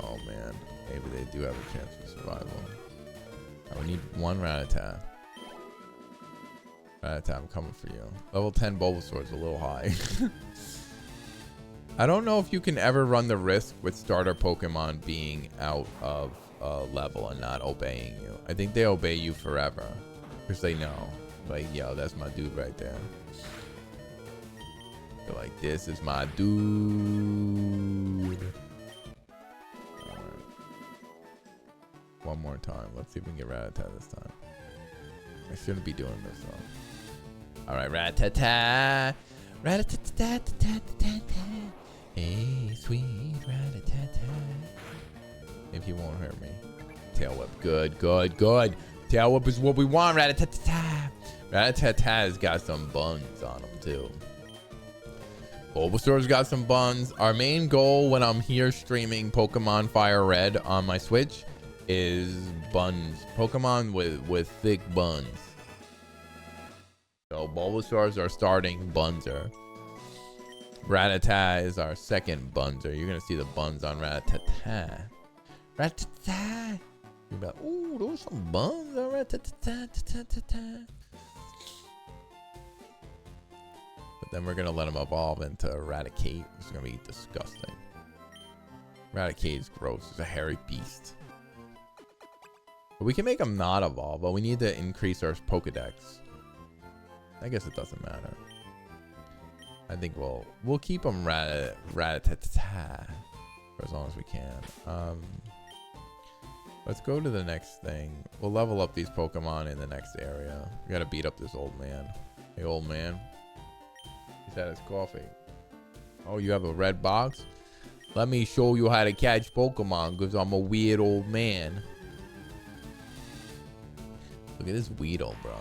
Oh man, maybe they do have a chance for survival. Oh, we need 1 Rattata. Rattata, I'm coming for you. Level 10 Bulbasaur is a little high. I don't know if you can ever run the risk with starter Pokemon being out of level and not obeying you. I think they obey you forever, because they know, like, yo, that's my dude right there. They're like, this is my dude. All right. one more time. Let's see if we can get Rat-a-tat this time. I shouldn't be doing this though. All right, Rat-a-tat. Rat-a-tat-tat-tat-tat-tat. Hey, sweet Rat-a-tat-tat. If you won't hurt me. Tail whip. Good, good, good. Tail whip is what we want. Rat-a-tat-tat. Rat-a-tat-tat has got some buns on him too. Bulbasaur's got some buns. Our main goal when I'm here streaming Pokemon FireRed on my Switch is buns. Pokemon with thick buns. So Bulbasaur's our starting bunzer. Rat-a-tat is our second bunzer. You're gonna see the buns on Rat-a-tat. Rat-a-tat. You're about, ooh, those are some buns on Rat-a-tat. But then we're gonna let him evolve into Eradicate. It's gonna be disgusting. Eradicate is gross. It's a hairy beast. But we can make him not evolve, but we need to increase our Pokedex. I guess it doesn't matter. I think we'll keep him Rat-a-tat for as long as we can. Let's go to the next thing. We'll level up these Pokemon in the next area. We gotta beat up this old man. Hey, old man. He's had his coffee. Oh, you have a red box? Let me show you how to catch Pokemon, because I'm a weird old man. Look at this Weedle, bro.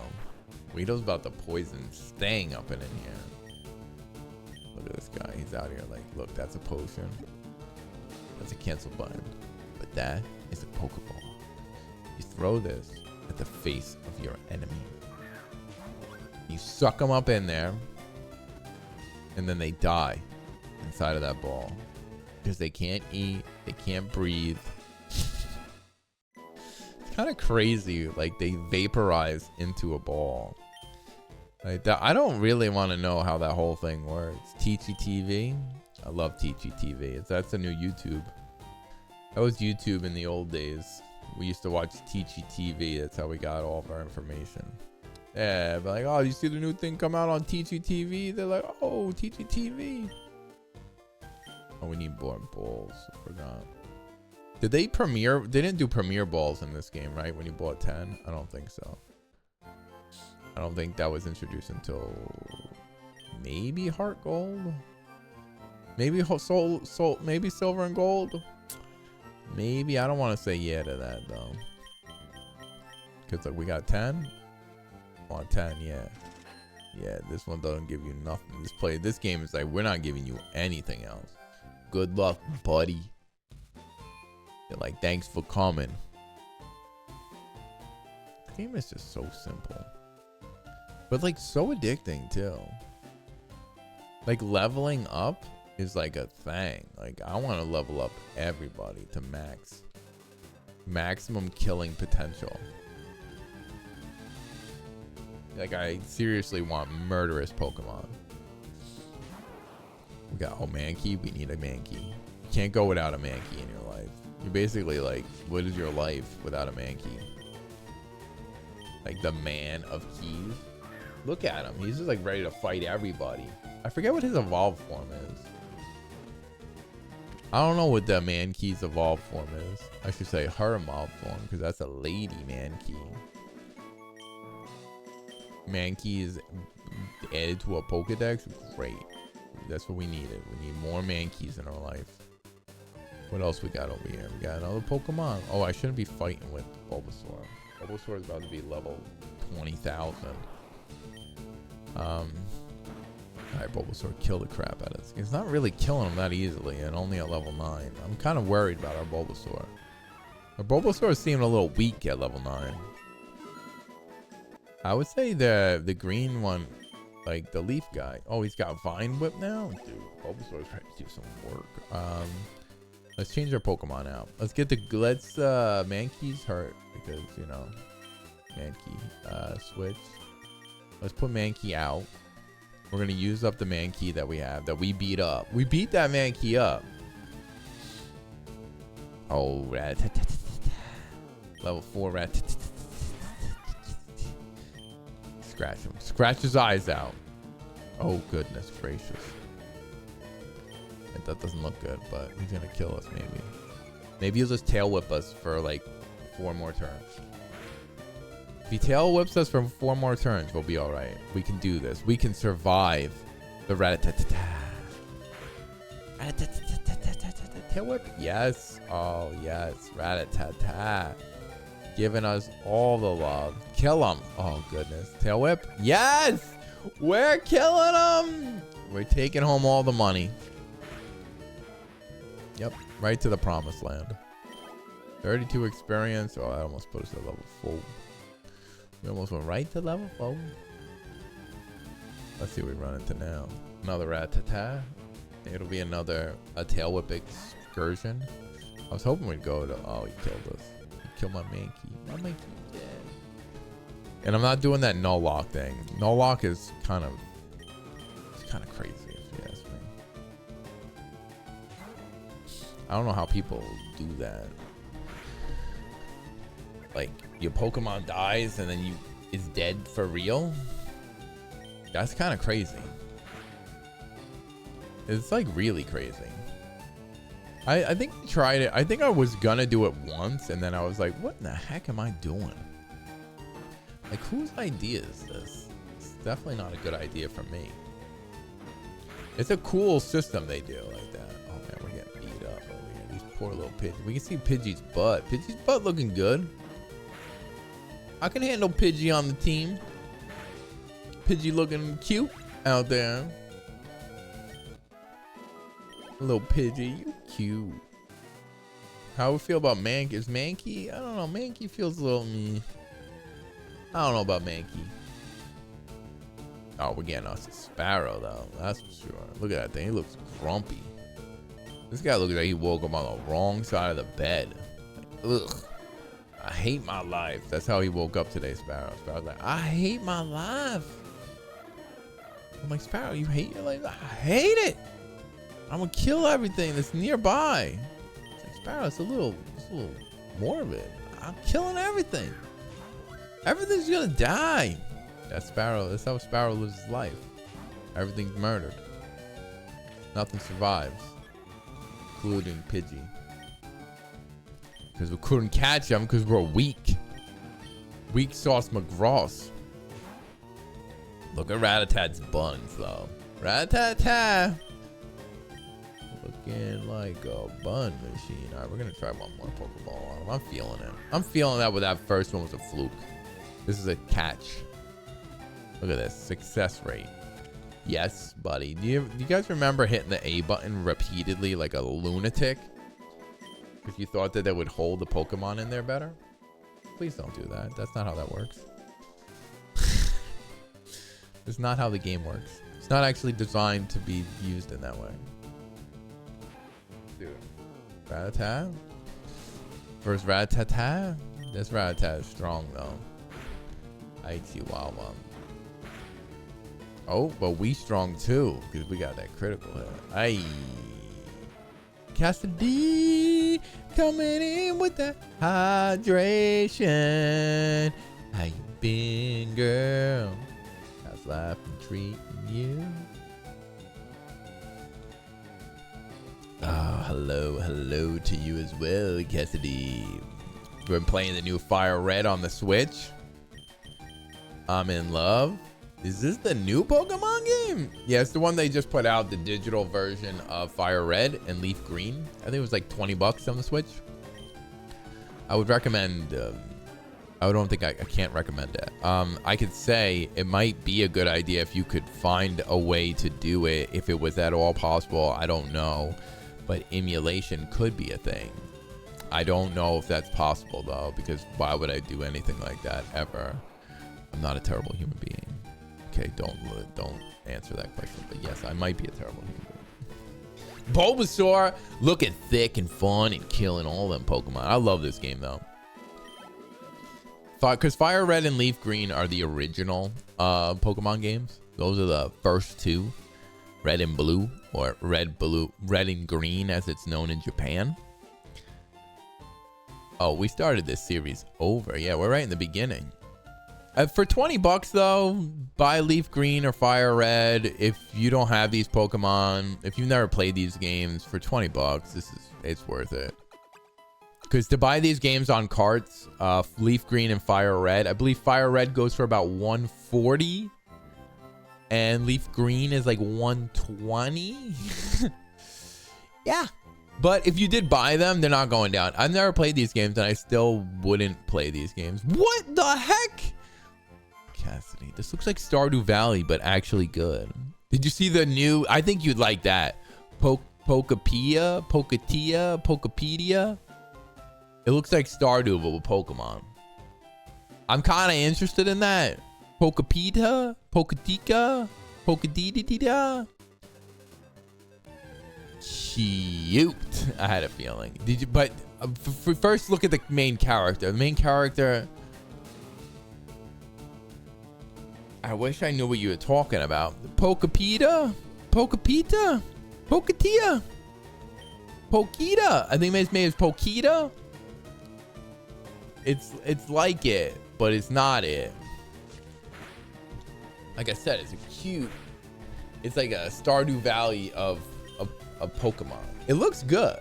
Weedle's about to poison Stang up in here. Look at this guy. He's out here like, look, that's a potion. That's a cancel button. But that is a Pokeball. You throw this at the face of your enemy. You suck them up in there. And then they die inside of that ball. Because they can't eat. They can't breathe. It's kind of crazy. Like they vaporize into a ball. Like that, I don't really want to know how that whole thing works. Teachy TV. I love Teachy TV. That's a new YouTube. That was YouTube in the old days. We used to watch Teachy TV. That's how we got all of our information. Yeah, but like, oh, you see the new thing come out on Teachy TV? They're like, oh, Teachy TV. Oh, we need more balls. I forgot. Did they premiere? They didn't do premiere balls in this game, right? When you bought 10? I don't think so. I don't think that was introduced until maybe Heart Gold. Maybe Soul, maybe Silver and Gold. Maybe. I don't want to say yeah to that though. Because like we got 10. On 10, yeah. Yeah, this one doesn't give you nothing. This game is like, we're not giving you anything else. Good luck, buddy. They're like, thanks for coming. The game is just so simple. But like so addicting too. Like leveling up is like a thing. Like I want to level up everybody to max. Maximum killing potential. Like I seriously want murderous Pokemon. We got Mankey. We need a Mankey. You can't go without a Mankey in your life. You're basically like, what is your life without a Mankey? Like the man of keys. Look at him. He's just like ready to fight everybody. I forget what his evolved form is. I don't know what the Mankey's evolved form is. I should say her evolved form because that's a lady Mankey. Mankey is added to a Pokedex. Great. That's what we needed. We need more Mankeys in our life. What else we got over here? We got another Pokemon. Oh, I shouldn't be fighting with Bulbasaur. Bulbasaur is about to be level 20,000. Alright, Bulbasaur, kill the crap out of this. It's not really killing him that easily and only at level 9. I'm kind of worried about our Bulbasaur. Our Bulbasaur seemed a little weak at level 9. I would say the green one, like the leaf guy. Oh, he's got Vine Whip now? Dude, Bulbasaur's trying to do some work. Let's change our Pokemon out. Let's Mankey's hurt because, you know, Mankey, switch. Let's put Mankey out. We're going to use up the Mankey that we have, that we beat up. We beat that Mankey up. Oh, level 4 rat. Scratch him. Scratch his eyes out. Oh, goodness gracious. That doesn't look good, but he's going to kill us maybe. Maybe he'll just tail whip us for like 4 more turns. If he tail whips us for 4 more turns, we'll be all right. We can do this. We can survive the rat-a-tat-tat-tat. Tail whip? Yes. Oh, yes. Rat-a-tat-tat. Giving us all the love. Kill him. Oh, goodness. Tail whip? Yes! We're killing him! We're taking home all the money. Yep. Right to the promised land. 32 experience. Oh, that almost put us at level 4. We almost went right to level 4. Let's see what we run into now. Another rat-ta-ta. It'll be another tail whip excursion. I was hoping we'd go to... Oh, he killed us. He killed my Mankey. My Mankey dead. And I'm not doing that no lock thing. No lock is kind of... It's kind of crazy, if you ask me. I don't know how people do that. Like, your Pokemon dies and then is dead for real? That's kind of crazy. It's like really crazy. I think I tried it. I think I was gonna do it once and then I was like, what in the heck am I doing? Like, whose idea is this? It's definitely not a good idea for me. It's a cool system they do like that. Oh man, we're getting beat up over here. These poor little Pidgey. We can see Pidgey's butt. Pidgey's butt looking good. I can handle Pidgey on the team. Pidgey looking cute out there. Little Pidgey, you cute. How we feel about Mankey? Is Mankey? I don't know. Mankey feels a little me. I don't know about Mankey. Oh, we're getting us a Sparrow though. That's for sure. Look at that thing. He looks grumpy. This guy looks like he woke up on the wrong side of the bed. Like, ugh. I hate my life. That's how he woke up today, Sparrow. Sparrow's like, I hate my life. I'm like, Sparrow, you hate your life? I hate it. I'm gonna kill everything that's nearby. It's like, Sparrow, it's a little morbid. I'm killing everything. Everything's gonna die. That's Sparrow. That's how Sparrow lives his life. Everything's murdered. Nothing survives, including Pidgey. Because we couldn't catch him because we're weak. Weak sauce McGross. Look at Rat-a-tat's buns though. Rat-a-tat. Looking like a bun machine. Alright, we're gonna try one more Pokeball on him. I'm feeling it. I'm feeling that with that first one was a fluke. This is a catch. Look at this. Success rate. Yes, buddy. Do you guys remember hitting the A button repeatedly like a lunatic? If you thought that would hold the Pokemon in there better? Please don't do that. That's not how that works. It's not how the game works. It's not actually designed to be used in that way. Dude. Rat-a-tat? First Rat-a-tat? This Rat-a-tat is strong though. I see wild one. Oh, but we strong too, because we got that critical hit. Aye. Cassidy coming in with that hydration. How you been, girl? How's life been treating you? Oh, hello to you as well, Cassidy. We're playing the new FireRed on the Switch. I'm in love. Is this the new Pokemon game? Yeah, it's the one they just put out, the digital version of FireRed and Leaf Green. I think it was like 20 bucks on the Switch. I would recommend, I don't think I can't recommend it. I could say it might be a good idea if you could find a way to do it, if it was at all possible. I don't know, but emulation could be a thing. I don't know if that's possible though, because why would I do anything like that ever? I'm not a terrible human being. Okay, don't answer that question. But yes, I might be a terrible human being. Bulbasaur looking thick and fun and killing all them Pokemon. I love this game though. Because Fire Red and Leaf Green are the original Pokemon games. Those are the first two. Red and Blue, or Red and Green as it's known in Japan. Oh, we started this series over. Yeah, we're right in the beginning. For 20 bucks though, buy Leaf Green or Fire Red. If you don't have these Pokemon, if you've never played these games, for 20 bucks, it's worth it. because to buy these games on carts, Leaf Green and Fire Red, I believe Fire Red goes for about 140 and Leaf Green is like 120. Yeah, but if you did buy them, they're not going down. I've never played these games and I still wouldn't play these games. What the heck? Cassidy, this looks like Stardew Valley, but actually good. Did you see the new? I think you'd like that. Pokepedia. It looks like Stardew, but with Pokemon. I'm kind of interested in that. Pokepedia, Pokedita. Cute. I had a feeling. Did you? But first, look at the main character. The main character. I wish I knew what you were talking about. Pokepedia, Poketia. Pokita. I think his name is Pokita. It's like it, but it's not it. Like I said, it's a cute. It's like a Stardew Valley of Pokemon. It looks good.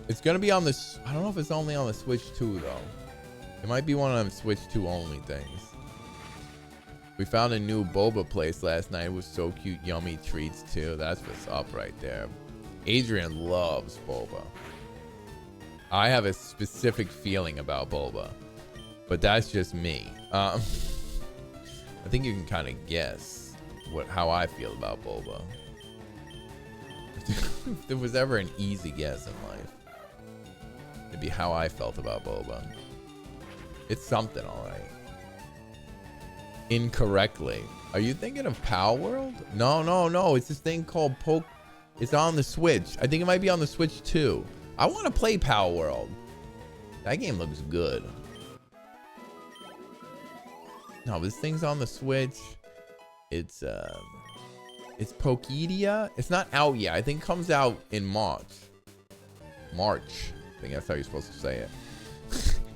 It's gonna be on this. I don't know if it's only on the Switch 2 though. It might be one of them Switch 2 only things. We found a new boba place last night. It was so cute. Yummy treats too. That's what's up right there. Adrian loves boba. I have a specific feeling about boba, but that's just me. I think you can kind of guess how I feel about boba. If there was ever an easy guess in life, it'd be how I felt about boba. It's something, all right. Incorrectly. Are you thinking of Pal World? No. It's this thing called It's on the Switch. I think it might be on the Switch too. I want to play Pal World. That game looks good. No, this thing's on the Switch. It's Pokedia. It's not out yet. I think it comes out in March. I think that's how you're supposed to say it.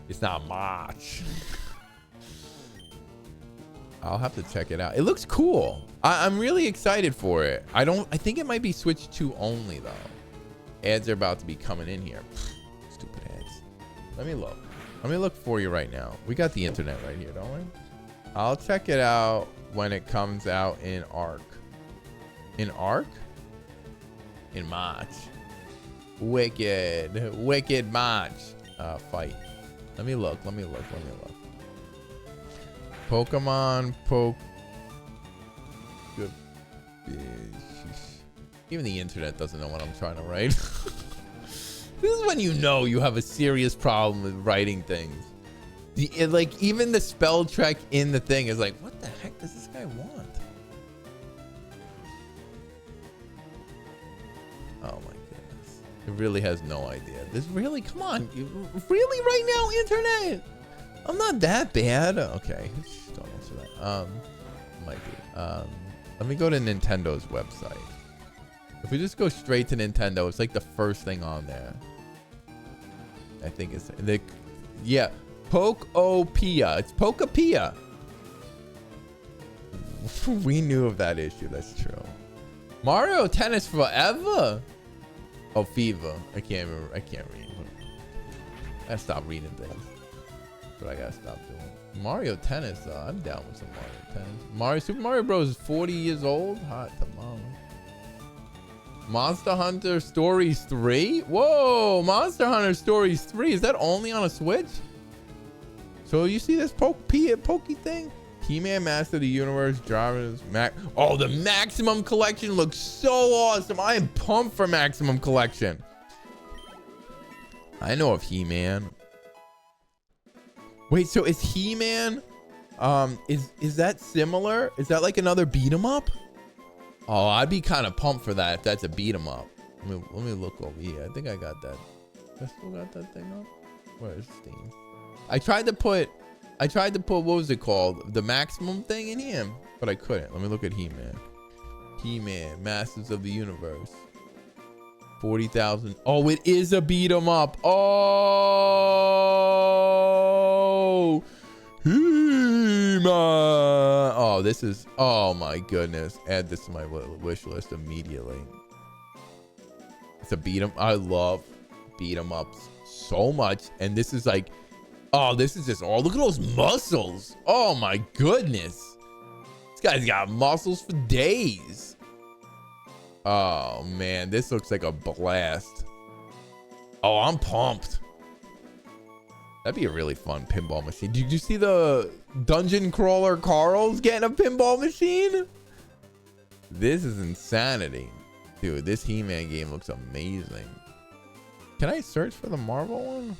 It's not March. I'll have to check it out. It looks cool. I'm really excited for it. I think it might be Switch 2 only though. Ads are about to be coming in here. Stupid ads. Let me look for you right now. We got the internet right here, don't we? I'll check it out when it comes out in Arc. In Arc? In March. Wicked March. Fight. Let me look. Pokemon Good. Even the internet doesn't know what I'm trying to write. This is when you know you have a serious problem with writing things. Like even the spell check in the thing is like, what the heck does this guy want? Oh my goodness. It really has no idea. This really, come on. Really right now, internet? I'm not that bad. Okay. Don't answer that. Might be. Let me go to Nintendo's website. If we just go straight to Nintendo, it's like the first thing on there. I think it's yeah, Pokopia. It's Pokopia. We knew of that issue. That's true. Mario Tennis Forever. Oh, FIFA. I can't remember. I can't read. I gotta stop reading things. That's what I gotta stop doing. Mario Tennis. I'm down with some Mario Tennis. Super Mario Bros. Is 40 years old. Hot tamale. Monster Hunter Stories 3? Whoa, Monster Hunter Stories 3. Is that only on a Switch? So you see this Pokey thing? He-Man Master of the Universe, Drivers, Oh, the Maximum Collection looks so awesome. I am pumped for Maximum Collection. I know of He-Man. Wait, so is He-Man, is that similar? Is that like another beat 'em up? Oh, I'd be kind of pumped for that if that's a beat 'em up. Let me look over here. I think I got that. I still got that thing up. Where is Steam? I tried to put what was it called? The maximum thing in here, but I couldn't. Let me look at He-Man. He-Man, Masters of the Universe. 40,000. Oh, it is a beat 'em up. Oh, He-Man. Oh, this is, oh my goodness. Add this to my wish list immediately. It's a beat 'em. I love beat 'em ups so much. And this is like, oh, this is just, oh, look at those muscles. Oh my goodness. This guy's got muscles for days. Oh man, this looks like a blast. Oh, I'm pumped. That'd be a really fun pinball machine. Did you see the dungeon crawler Carl's getting a pinball machine? This is insanity. Dude, this He-Man game looks amazing. Can I search for the Marvel one?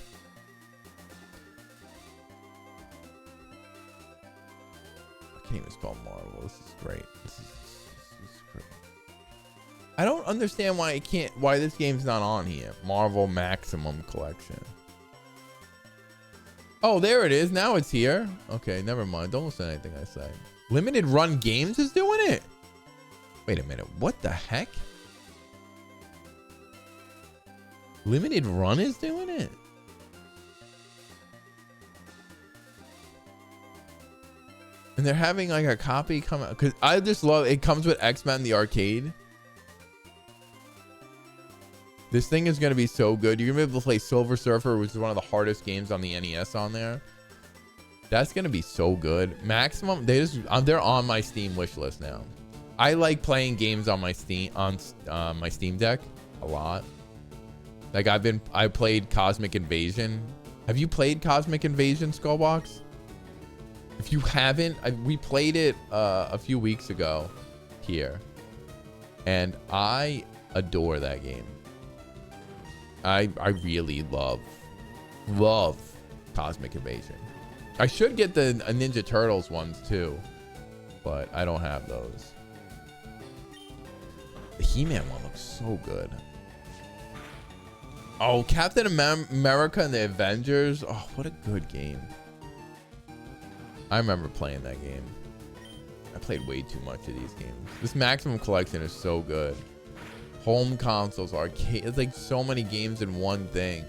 I can't even spell Marvel. This is great. This is great. I don't understand why this game's not on here. Marvel Maximum Collection. Oh, there it is. Now it's here. Okay, never mind. Don't listen to anything I say. Limited Run Games is doing it. Wait a minute. What the heck? Limited Run is doing it. And they're having like a copy come out, because I just love it. Comes with X-Men the arcade. This thing is going to be so good. You're going to be able to play Silver Surfer, which is one of the hardest games on the NES on there. That's going to be so good. Maximum, they're on my Steam wish list now. I like playing games on my Steam Deck a lot. Like I played Cosmic Invasion. Have you played Cosmic Invasion, Skullbox? If you haven't, we played it a few weeks ago here, and I adore that game. I really love Cosmic Invasion. I should get the Ninja Turtles ones too, but I don't have those. The He-Man one looks so good. Oh, Captain America and the Avengers. Oh, what a good game. I remember playing that game. I played way too much of these games. This Maximum Collection is so good. Home consoles, arcade. It's like so many games in one thing.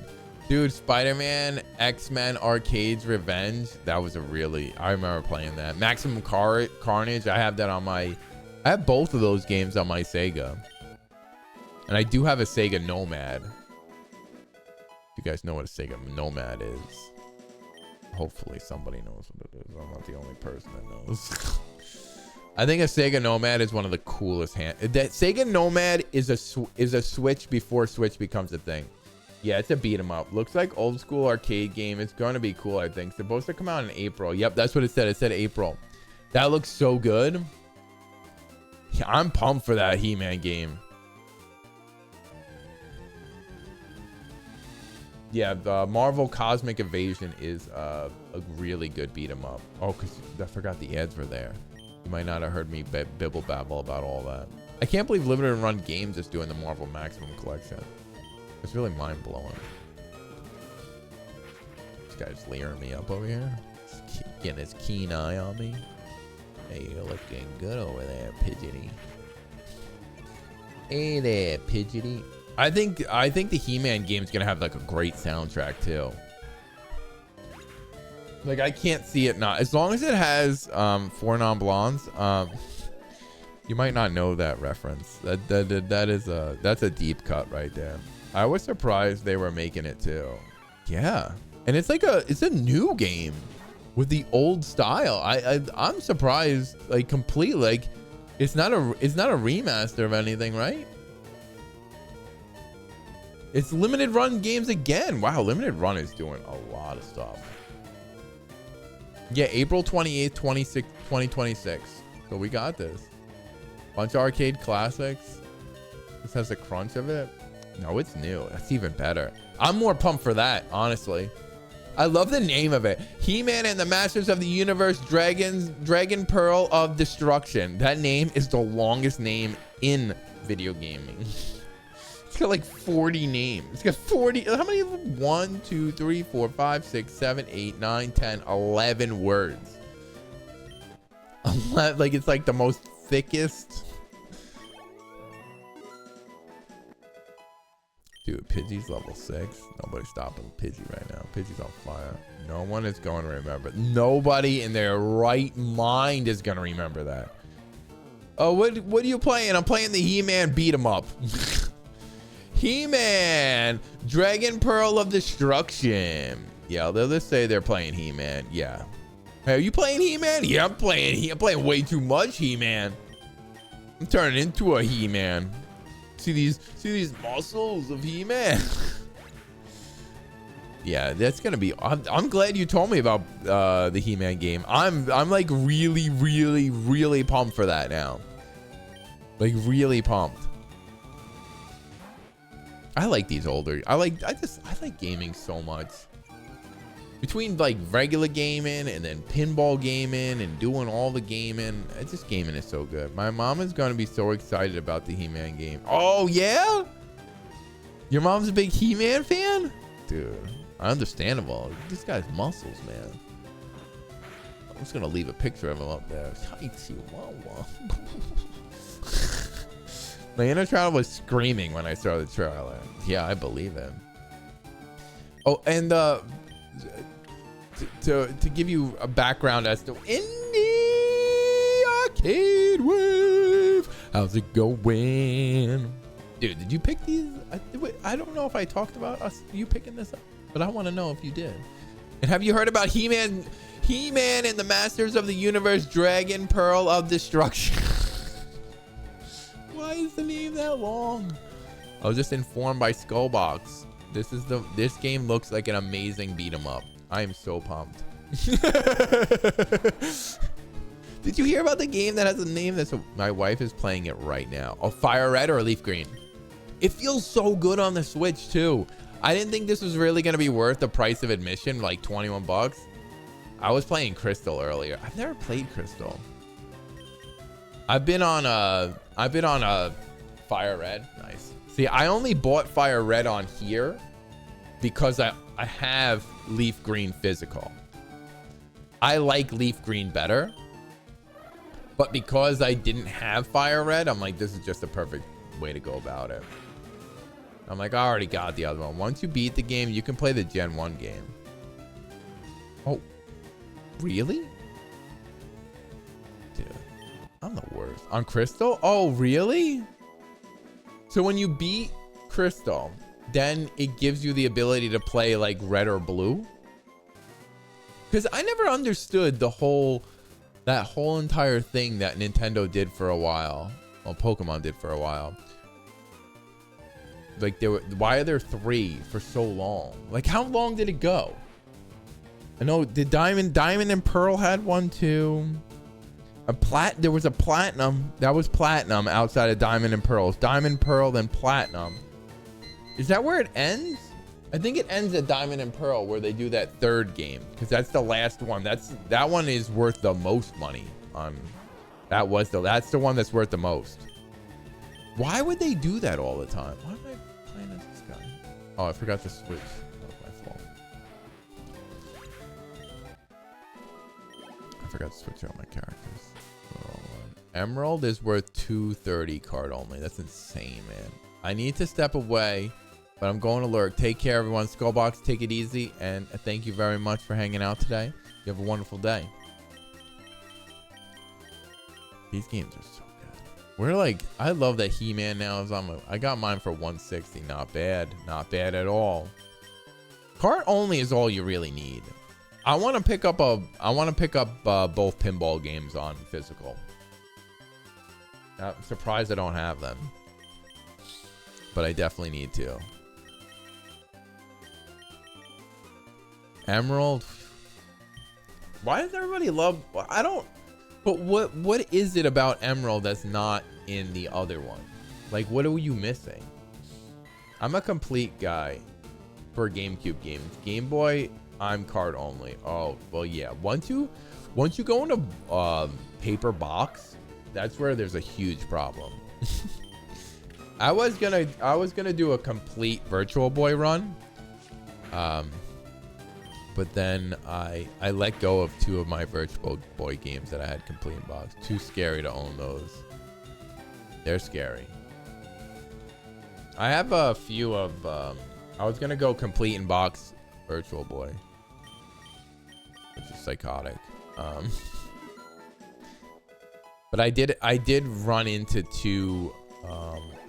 Dude, Spider-Man, X-Men Arcades Revenge. That was a really, I remember playing that. Maximum Carnage. I have that on my, I have both of those games on my Sega. And I do have a Sega Nomad. If you guys know what a Sega Nomad is. Hopefully somebody knows what it is. I'm not the only person that knows. I think a Sega Nomad is one of the coolest that Sega Nomad is a Switch before Switch becomes a thing. Yeah, it's a beat 'em up. Looks like old school arcade game. It's going to be cool, I think. It's supposed to come out in April. Yep, that's what it said. It said April. That looks so good. Yeah, I'm pumped for that He-Man game. Yeah, the Marvel Cosmic Invasion is a really good beat 'em up. Oh, because I forgot the ads were there. You might not have heard me bibble babble about all that. I can't believe Limited Run Games is doing the Marvel Maximum Collection. It's really mind blowing. This guy's leering me up over here. He's getting his keen eye on me. Hey, you're looking good over there, Pidgeotty. Hey there, Pidgeotty. I think the He-Man game is gonna have like a great soundtrack too. Like I can't see it not, as long as it has Four Non-Blondes. You might not know that reference. That's a deep cut right there. I was surprised they were making it too. Yeah, and it's a new game with the old style. I'm surprised, like completely. Like it's not a remaster of anything, right? It's Limited Run Games again. Wow, Limited Run is doing a lot of stuff. Yeah, April 28th, 2026. So we got this. Bunch of arcade classics. This has a crunch of it. No, it's new. That's even better. I'm more pumped for that, honestly. I love the name of it. He-Man and the Masters of the Universe Dragon Pearl of Destruction. That name is the longest name in video gaming. It's got like 40 names. It's got 40. How many of them? 1, 2, 3, 4, 5, 6, 7, 8, 9, 10, 11 words. Like it's like the most thickest. Dude, Pidgey's level 6. Nobody's stopping Pidgey right now. Pidgey's on fire. No one is going to remember. Nobody in their right mind is going to remember that. Oh, what are you playing? I'm playing the He-Man beat 'em up. He-Man, Dragon Pearl of Destruction. Yeah, they'll just say they're playing He-Man. Yeah. Hey, are you playing He-Man? Yeah, I'm playing way too much He-Man. I'm turning into a He-Man. See these muscles of He-Man. Yeah, that's gonna be. I'm glad you told me about the He-Man game. I'm like really pumped for that now. Like really pumped. I like these older. I like gaming so much. Between like regular gaming and then pinball gaming and doing all the gaming, just gaming is so good. My mom is gonna be so excited about the He-Man game. Oh yeah, your mom's a big He-Man fan, dude. Understandable. This guy's muscles, man. I'm just gonna leave a picture of him up there. My inner child was screaming when I saw the trailer. Yeah, I believe him. Oh, and to give you a background as to in the arcade wave, how's it going? Dude, did you pick these? I don't know if I talked about you picking this up, but I want to know if you did. And have you heard about He-Man and the Masters of the Universe Dragon Pearl of Destruction? Why is the name that long? I was just informed by Skullbox. This game looks like an amazing beat 'em up. I am so pumped. Did you hear about the game that has a name that's my wife is playing it right now? Oh, FireRed or Leaf Green? It feels so good on the Switch too. I didn't think this was really gonna be worth the price of admission, like 21 bucks. I was playing Crystal earlier. I've never played Crystal. I've been on a FireRed. Nice. See, I only bought FireRed on here because I have Leaf Green physical. I like Leaf Green better, but because I didn't have FireRed, I'm like, this is just a perfect way to go about it. I'm like, I already got the other one. Once you beat the game, you can play the Gen 1 game. Oh, really? Dude, I'm the worst. On Crystal? Oh, really? So when you beat Crystal, then it gives you the ability to play like red or blue? Because I never understood that whole entire thing that Nintendo did for a while. Well, Pokemon did for a while. Like why are there 3 for so long? Like how long did it go? I know the Diamond and Pearl had one too. There was a Platinum. That was Platinum outside of Diamond and Pearls. Diamond, Pearl, then Platinum. Is that where it ends? I think it ends at Diamond and Pearl where they do that 3rd game, because that's the last one. That one is worth the most money. That's the one that's worth the most. Why would they do that all the time? Why am I playing as this guy? Oh, I forgot to switch. That was my fault. I forgot to switch out my characters. Emerald is worth 230 card only. That's insane, man. I need to step away, but I'm going to lurk. Take care, everyone. Skullbox, take it easy, and thank you very much for hanging out today. You have a wonderful day. These games are so good. We're like, I love that He-Man now is on. I got mine for 160. Not bad. Not bad at all. Card only is all you really need. I want to pick up both pinball games on physical. I'm surprised I don't have them, but I definitely need to. Emerald. Why does everybody love? I don't. But what is it about Emerald that's not in the other one? Like, what are you missing? I'm a complete guy for GameCube games. Game Boy, I'm card only. Oh well, yeah. Once you go into paper box, that's where there's a huge problem. I was gonna do a complete Virtual Boy run, but then I let go of 2 of my Virtual Boy games that I had complete in box. Too scary to own those. They're scary. I have a few of. I was gonna go complete in box Virtual Boy, which is psychotic. But I did run into 2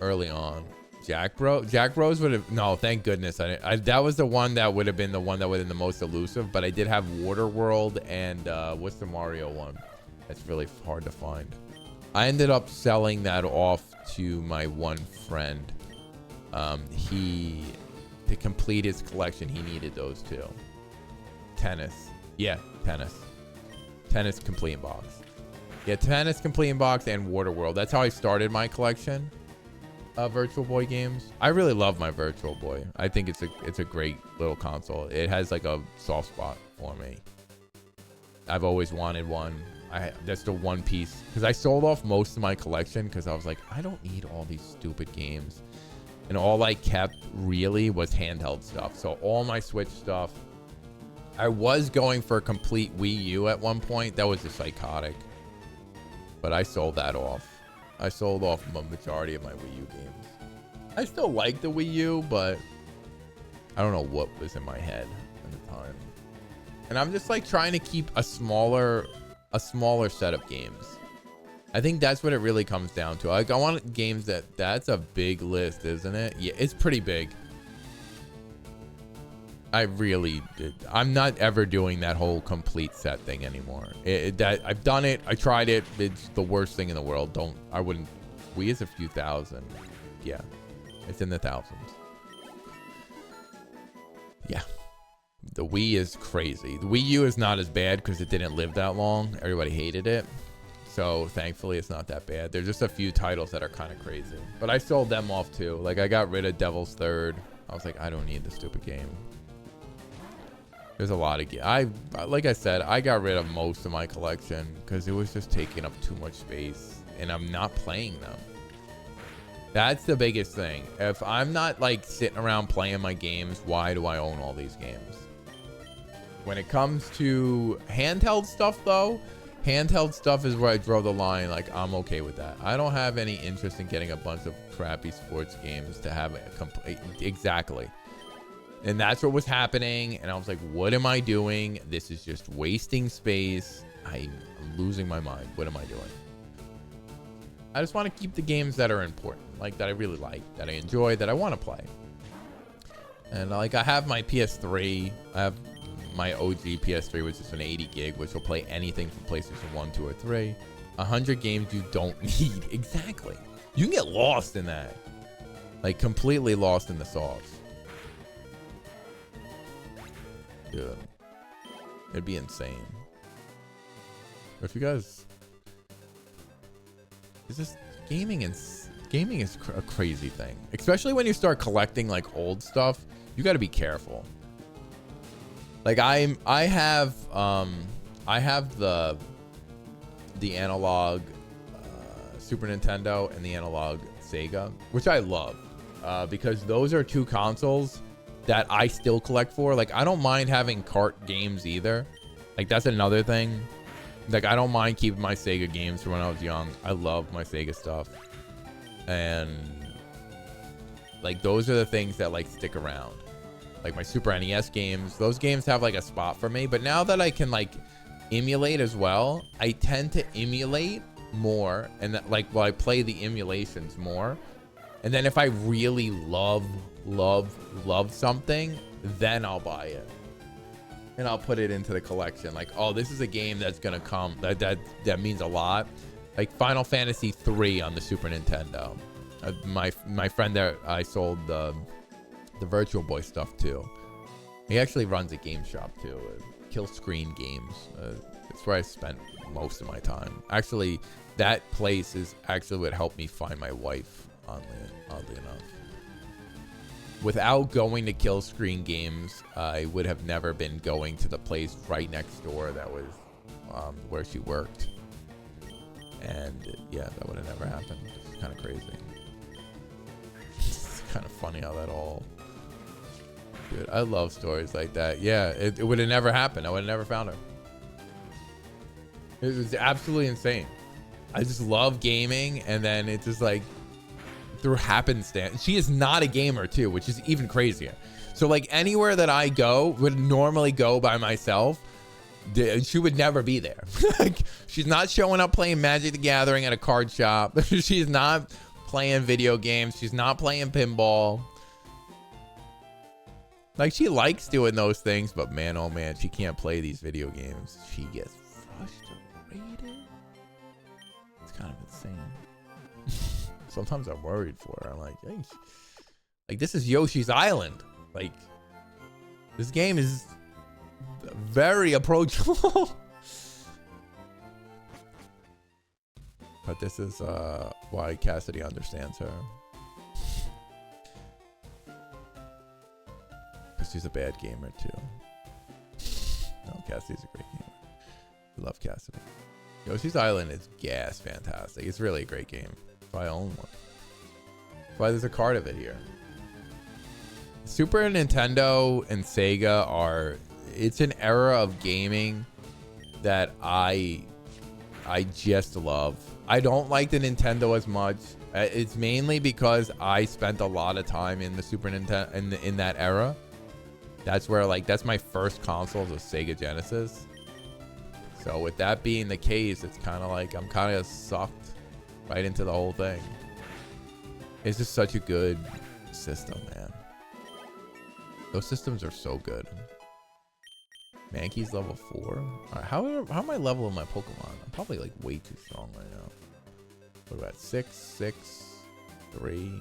early on Jack Bros would have, no, thank goodness. That was the one that would have been the one that would have been the most elusive, but I did have Waterworld and what's the Mario one? That's really hard to find. I ended up selling that off to my one friend. To complete his collection, he needed those two. Tennis. Yeah, tennis. Tennis complete box. Yeah, tennis complete box and Waterworld. That's how I started my collection of Virtual Boy games. I really love my Virtual Boy. I think it's a great little console. It has like a soft spot for me. I've always wanted one. That's the one piece, because I sold off most of my collection because I was like, I don't need all these stupid games. And all I kept really was handheld stuff. So all my Switch stuff. I was going for a complete Wii U at one point. That was just psychotic. But I sold that off. I sold off a majority of my Wii U games. I still like the Wii U, but I don't know what was in my head at the time. And I'm just like trying to keep a smaller set of games. I think that's what it really comes down to. Like, I want games that's a big list, isn't it? Yeah, it's pretty big. I really did. I'm not ever doing that whole complete set thing anymore. I've done it. I tried it. It's the worst thing in the world. I wouldn't. Wii is a few thousand. Yeah, it's in the thousands. Yeah, the Wii is crazy. The Wii U is not as bad because it didn't live that long. Everybody hated it. So thankfully it's not that bad. There's just a few titles that are kind of crazy, but I sold them off too. Like, I got rid of Devil's Third. I was like, I don't need this stupid game. There's a lot of games. Like I said, I got rid of most of my collection because it was just taking up too much space and I'm not playing them. That's the biggest thing. If I'm not like sitting around playing my games, why do I own all these games? When it comes to handheld stuff though, handheld stuff is where I draw the line. Like, I'm okay with that. I don't have any interest in getting a bunch of crappy sports games to have a complete. Exactly. And that's what was happening. And I was like, what am I doing? This is just wasting space. I'm losing my mind. What am I doing? I just want to keep the games that are important, like that I really like, that I enjoy, that I want to play. And like, I have my PS3. I have my OG PS3, which is an 80 gig, which will play anything from PlayStation 1, 2, or 3. 100 games you don't need. Exactly. You can get lost in that. Like, completely lost in the sauce. Dude. It'd be insane. If you guys... It's just... Gaming is a crazy thing. Especially when you start collecting, like, old stuff. You gotta be careful. Like, I have the analog Super Nintendo and the analog Sega, which I love because those are two consoles that I still collect for. Like, I don't mind having cart games either. Like, that's another thing. Like, I don't mind keeping my Sega games from when I was young. I love my Sega stuff. And like, those are the things that like stick around. Like my Super NES games, those games have like a spot for me. But now that I can like emulate as well, I tend to emulate more, and that, like, well, I play the emulations more. And then if I really love something, then I'll buy it and I'll put it into the collection. Like, oh, this is a game that's gonna come that means a lot. Like Final Fantasy 3 on the Super Nintendo. My friend there, I sold the Virtual Boy stuff too. He actually runs a game shop too, Kill Screen Games. It's where I spent most of my time. Actually, that place is actually what helped me find my wife, oddly enough. Without going to Kill Screen Games, I would have never been going to the place right next door that was where she worked. And yeah, that would have never happened. It's kind of crazy. It's kind of funny how that all... Dude, I love stories like that. Yeah, it would have never happened. I would have never found her. It was absolutely insane. I just love gaming, and then it's just like through happenstance. She is not a gamer too, which is even crazier. So like anywhere that I go, would normally go by myself, she would never be there. Like, she's not showing up playing Magic the Gathering at a card shop. She's not playing video games. She's not playing pinball. Like, she likes doing those things, but man, oh man, she can't play these video games. She gets frustrated. It's kind of insane. Sometimes I'm worried for her. I'm like, hey, like, this is Yoshi's Island. Like, this game is very approachable. But this is why Cassidy understands her. Because she's a bad gamer too. No, Cassidy's a great gamer. We love Cassidy. Yoshi's Island is gas fantastic. It's really a great game. That's why I own one. That's why there's a card of it here. Super Nintendo and Sega are... It's an era of gaming that I just love. I don't like the Nintendo as much. It's mainly because I spent a lot of time in the Super Nintendo in that era. That's where, like, that's my first console, the Sega Genesis. So with that being the case, it's kind of like I'm kind of sucked right into the whole thing. It's just such a good system, man. Those systems are so good. Mankey's level 4. All right, how am I leveling my Pokemon? I'm probably like way too strong right now. What about 6, 6, 3,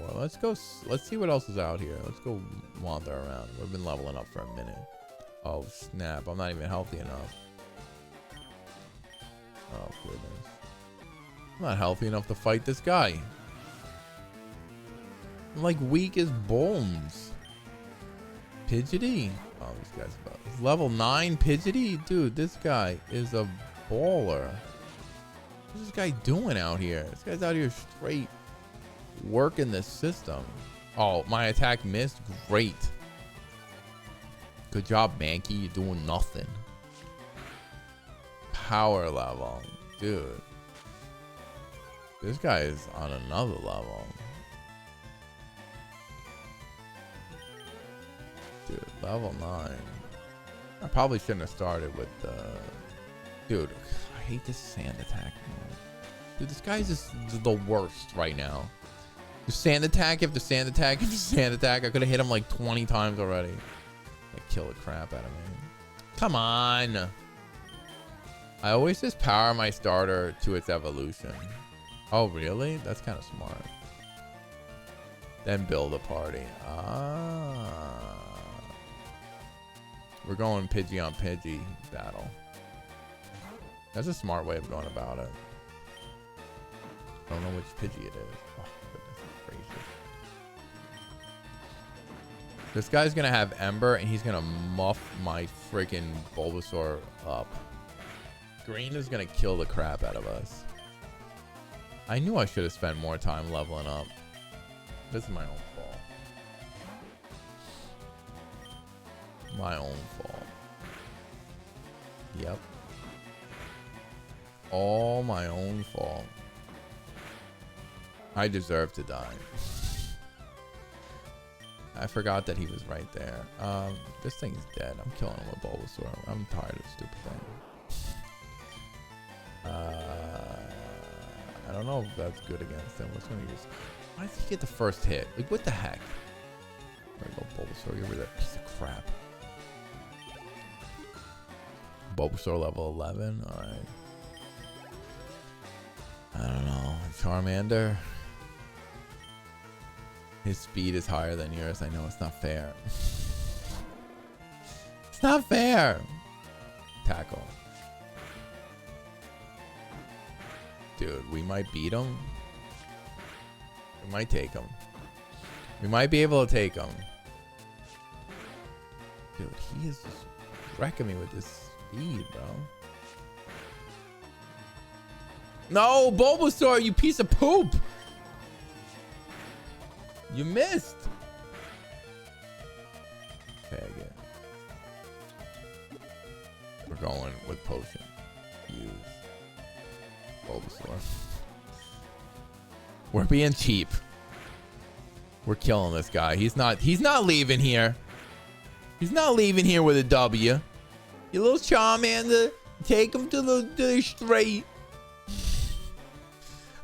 4? Let's go. Let's see what else is out here. Let's go wander around. We've been leveling up for a minute. Oh snap! I'm not even healthy enough. Oh goodness! I'm not healthy enough to fight this guy. I'm like weak as bones. Pidgeotty. Oh, this guy's about. He's level 9 Pidgeotty, dude. This guy is a baller. What's this guy doing out here? This guy's out here straight working the system. Oh, my attack missed. Great. Good job, Mankey. You're doing nothing. Power level, dude. This guy is on another level. Dude, level 9. I probably shouldn't have started with the... Dude, I hate this sand attack, man. Dude, this guy's just the worst right now. Just sand attack after sand attack after sand attack. I could have hit him like 20 times already. I kill the crap out of me. Come on. I always just power my starter to its evolution. Oh, really? That's kind of smart. Then build a party. Ah. We're going Pidgey on Pidgey battle. That's a smart way of going about it. I don't know which Pidgey it is. Oh, goodness gracious. This guy's going to have Ember, and he's going to muff my freaking Bulbasaur up. Green is going to kill the crap out of us. I knew I should have spent more time leveling up. This is my own fault. My own fault. Yep. All my own fault. I deserve to die. I forgot that he was right there. This thing's dead. I'm killing him with Bulbasaur. I'm tired of this stupid thing. I don't know if that's good against him. What's gonna use? Why does he get the first hit? Like, what the heck? There we go, Bulbasaur. Get rid of that piece of crap. Bulbasaur level 11. All right. I don't know. Charmander. His speed is higher than yours. I know it's not fair. It's not fair. Tackle. Dude, we might beat him. We might take him. We might be able to take him. Dude, he is just wrecking me with this speed, bro. No, Bulbasaur, you piece of poop. You missed. Okay, I get it. We're going with potion. Use Bulbasaur. We're being cheap. We're killing this guy. He's not leaving here. He's not leaving here with a W. You little Charmander, take him to the straight.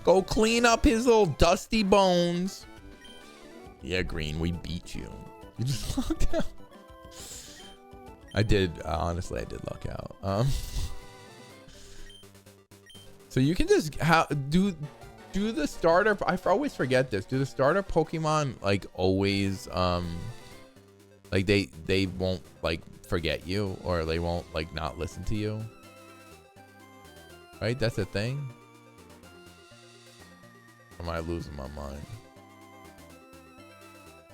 Go clean up his little dusty bones. Yeah, Green, we beat you. You just lucked out. I did, honestly, I did luck out. So you can just do the starter. I always forget this. Do the starter Pokemon like always like they won't like forget you, or they won't like not listen to you? Right? That's a thing. Or am I losing my mind?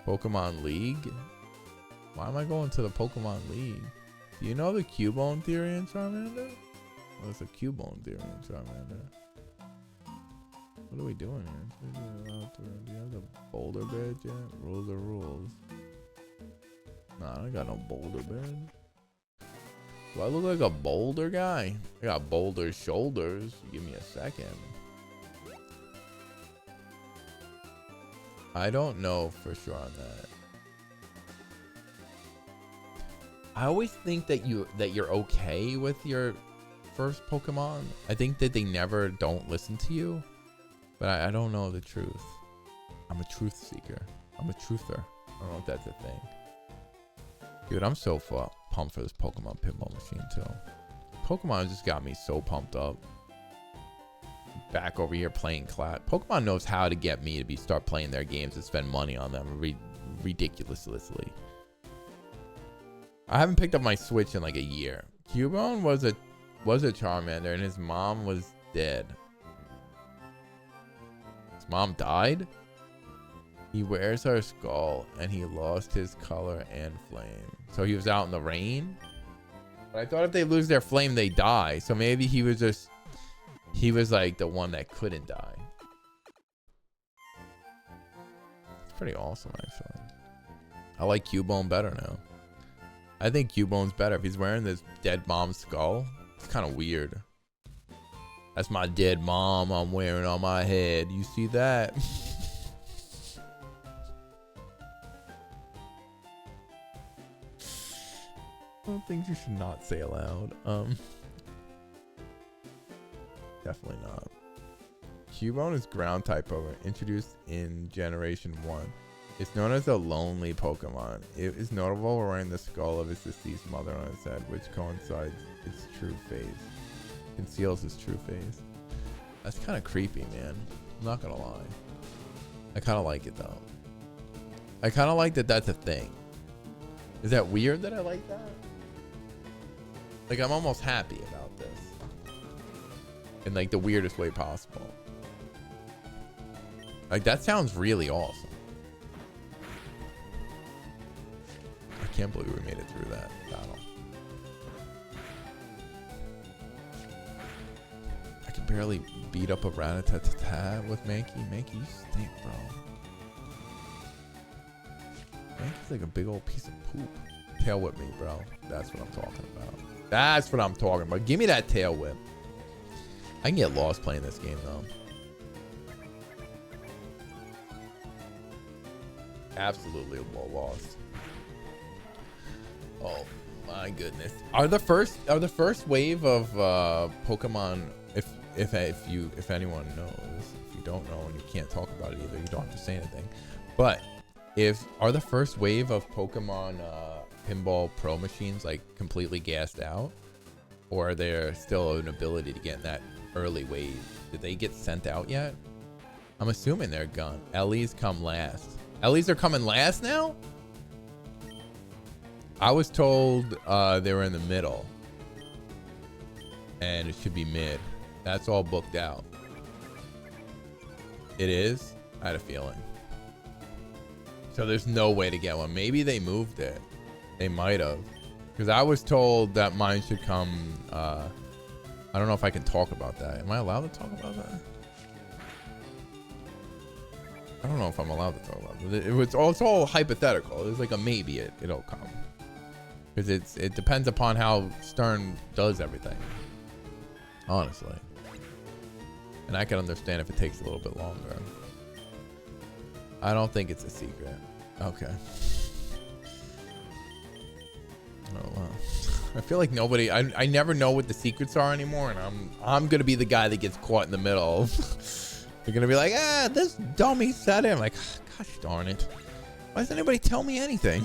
Pokemon League? Why am I going to the Pokemon League? Do you know the Cubone theory in Charmander? Well, it's a Cubone theory in Charmander. What are we doing here? Do you have the boulder bed yet? Rules are rules. Nah, I ain't got no boulder bed. Do I look like a boulder guy? I got boulder shoulders. Give me a second. I don't know for sure on that. I always think that you're okay with your first Pokemon. I think that they never don't listen to you, but I don't know the truth. I'm a truth seeker. I'm a truther. I don't know if that's a thing. Dude, I'm so pumped for this Pokemon Pinball machine too. Pokemon just got me so pumped up. Back over here playing Clash. Pokemon knows how to get me to start playing their games and spend money on them ridiculously. I haven't picked up my Switch in like a year. Cubone was a Charmander and his mom was dead. His mom died? He wears her skull and he lost his color and flame. So he was out in the rain? But I thought if they lose their flame, they die. So maybe he was like the one that couldn't die. It's pretty awesome, actually. I like Cubone better now. I think Cubone's better. If he's wearing this dead mom's skull, it's kind of weird. That's my dead mom I'm wearing on my head. You see that? Things you should not say aloud. Definitely not. Cubone is ground type over, introduced in Generation 1. It's known as a lonely Pokemon. It is notable for wearing the skull of its deceased mother on its head, which coincides its true face. Conceals its true face. That's kind of creepy, man. I'm not gonna lie. I kind of like it though. I kind of like that that's a thing. Is that weird that I like that? Like, I'm almost happy about this. In like the weirdest way possible. Like, that sounds really awesome. I can't believe we made it through that battle. I can barely beat up a Rattata with Mankey. Mankey, you stink, bro. Mankey's like a big old piece of poop. Tail whip me, bro. That's what I'm talking about. That's what I'm talking about. Give me that tail whip. I can get lost playing this game, though. Absolutely Lost. Oh my goodness. Are the first wave of Pokemon, if anyone knows, if you don't know and you can't talk about it either, you don't have to say anything. But are the first wave of Pokemon Pinball Pro machines like completely gassed out, or are there still an ability to get in that early wave? Did they get sent out yet? I'm assuming they're gone. Ellie's come last. Ellie's are coming last now? I was told they were in the middle and it should be mid. That's all booked out. It is? I had a feeling. So there's no way to get one. Maybe they moved it. They might have, because I was told that mine should come. I don't know if I can talk about that. Am I allowed to talk about that? I don't know if I'm allowed to talk about it. It's all hypothetical. It's like a maybe it'll come, because it depends upon how Stern does everything, honestly. And I can understand if it takes a little bit longer. I don't think it's a secret. Okay. Oh wow. I feel like nobody. I never know what the secrets are anymore, and I'm gonna be the guy that gets caught in the middle. You're gonna be like, ah, this dummy said it. I'm like, gosh darn it. Why doesn't anybody tell me anything?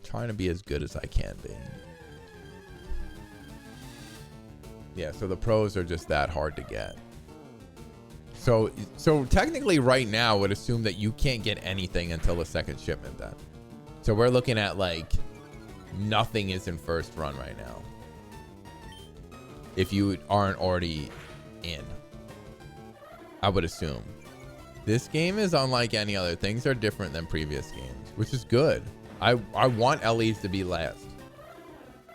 Trying to be as good as I can be. Yeah, so the pros are just that hard to get. So technically right now I would assume that you can't get anything until the second shipment then. So we're looking at like nothing is in first run right now. If you aren't already in, I would assume. This game is unlike any other. Things are different than previous games, which is good. I want LEs to be last.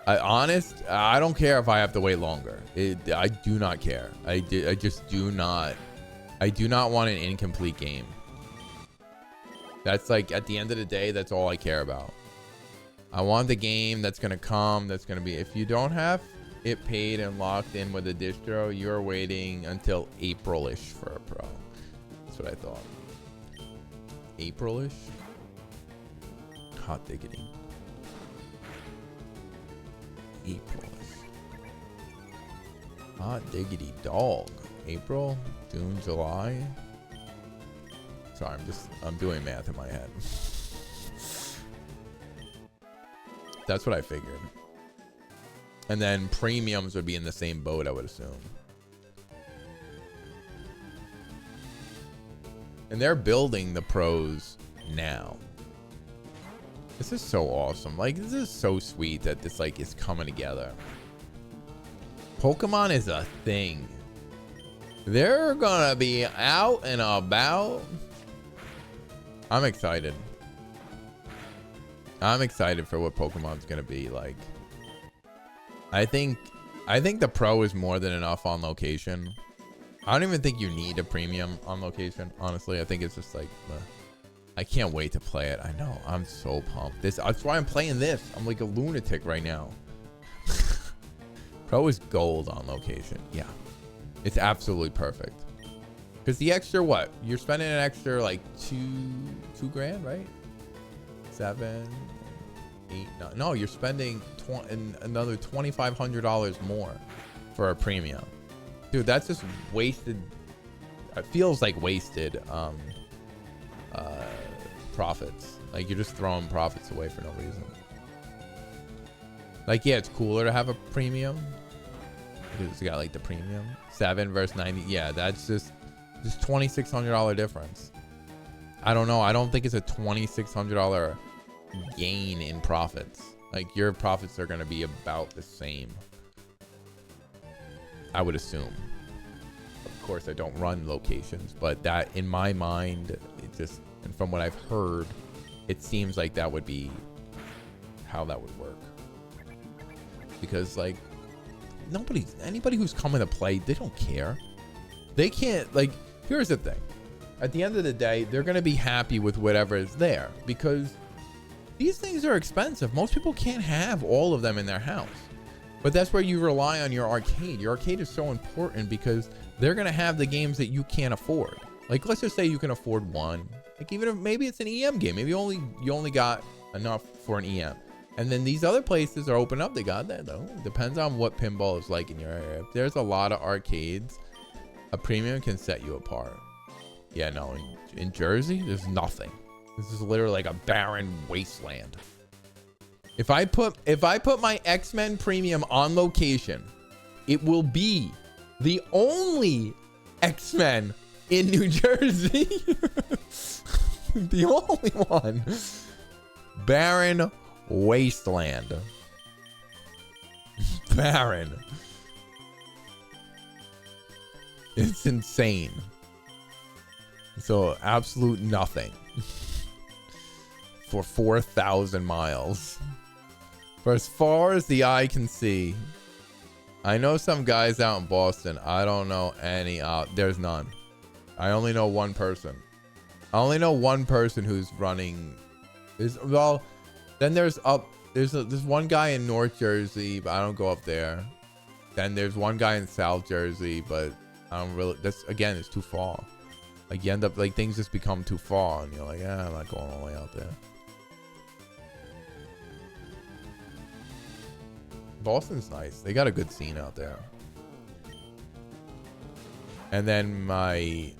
I don't care if I have to wait longer. I do not care. I just do not. I do not want an incomplete game. That's like, at the end of the day, that's all I care about. I want the game that's going to come, that's going to be, if you don't have it paid and locked in with a distro, you're waiting until April-ish for a pro. That's what I thought. April-ish? Hot diggity. April-ish. Hot diggity dog. April, June, July. Sorry, I'm doing math in my head. That's what I figured. And then premiums would be in the same boat, I would assume. And they're building the pros now. This is so awesome. Like, this is so sweet that this like is coming together. Pokemon is a thing. They're gonna be out and about. I'm excited. I'm excited for what Pokemon's gonna be like. I think the pro is more than enough on location. I don't even think you need a premium on location, honestly. I think it's just like, I can't wait to play it. I know, I'm so pumped. That's why I'm playing this. I'm like a lunatic right now. Pro is gold on location. Yeah, it's absolutely perfect. Because the extra, what? You're spending an extra like two grand, right? 7, 8, 9. No, you're spending another $2,500 more for a premium. Dude, that's just wasted. It feels like wasted profits. Like, you're just throwing profits away for no reason. Like, yeah, it's cooler to have a premium because it's got like the premium 7 versus 90. Yeah, that's just $2,600 difference. I don't know. I don't think it's a $2,600 gain in profits. Like, your profits are going to be about the same, I would assume. Of course, I don't run locations, but that in my mind, it just, and from what I've heard, it seems like that would be how that would work. Because like, anybody who's coming to play, they don't care. They can't, like, here's the thing. At the end of the day, they're going to be happy with whatever is there because these things are expensive. Most people can't have all of them in their house. But that's where you rely on your arcade. Your arcade is so important because they're going to have the games that you can't afford. Like, let's just say you can afford one. Like, even if maybe it's an EM game. Maybe you only got enough for an EM. And then these other places are open up. They got that, though. Depends on what pinball is like in your area. If there's a lot of arcades, a premium can set you apart. Yeah, no, in Jersey, there's nothing. This is literally like a barren wasteland. If I put my X-Men premium on location, it will be the only X-Men in New Jersey. The only one. Barren wasteland. Barren. It's insane. So absolute nothing. For 4,000 miles. For as far as the eye can see. I know some guys out in Boston. I don't know any. There's none. I only know one person. I only know one person who's running. Well, then there's one guy in North Jersey, but I don't go up there. Then there's one guy in South Jersey, but I don't really. That's, again, it's too far. Like, you end up, like, things just become too far, and you're like, I'm not going all the way out there. Boston's nice. They got a good scene out there. And then the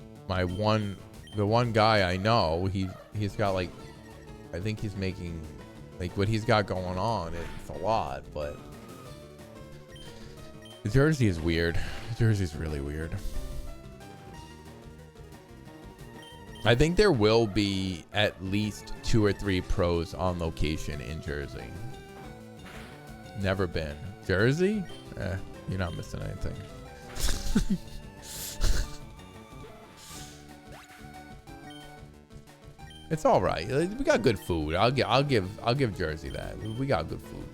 one guy I know, he's got like, I think he's making like what he's got going on. It's a lot, but Jersey is weird. Jersey's really weird. I think there will be at least 2 or 3 pros on location in Jersey. Never been. Jersey? You're not missing anything. It's all right. We got good food. I'll give Jersey that. We got good food.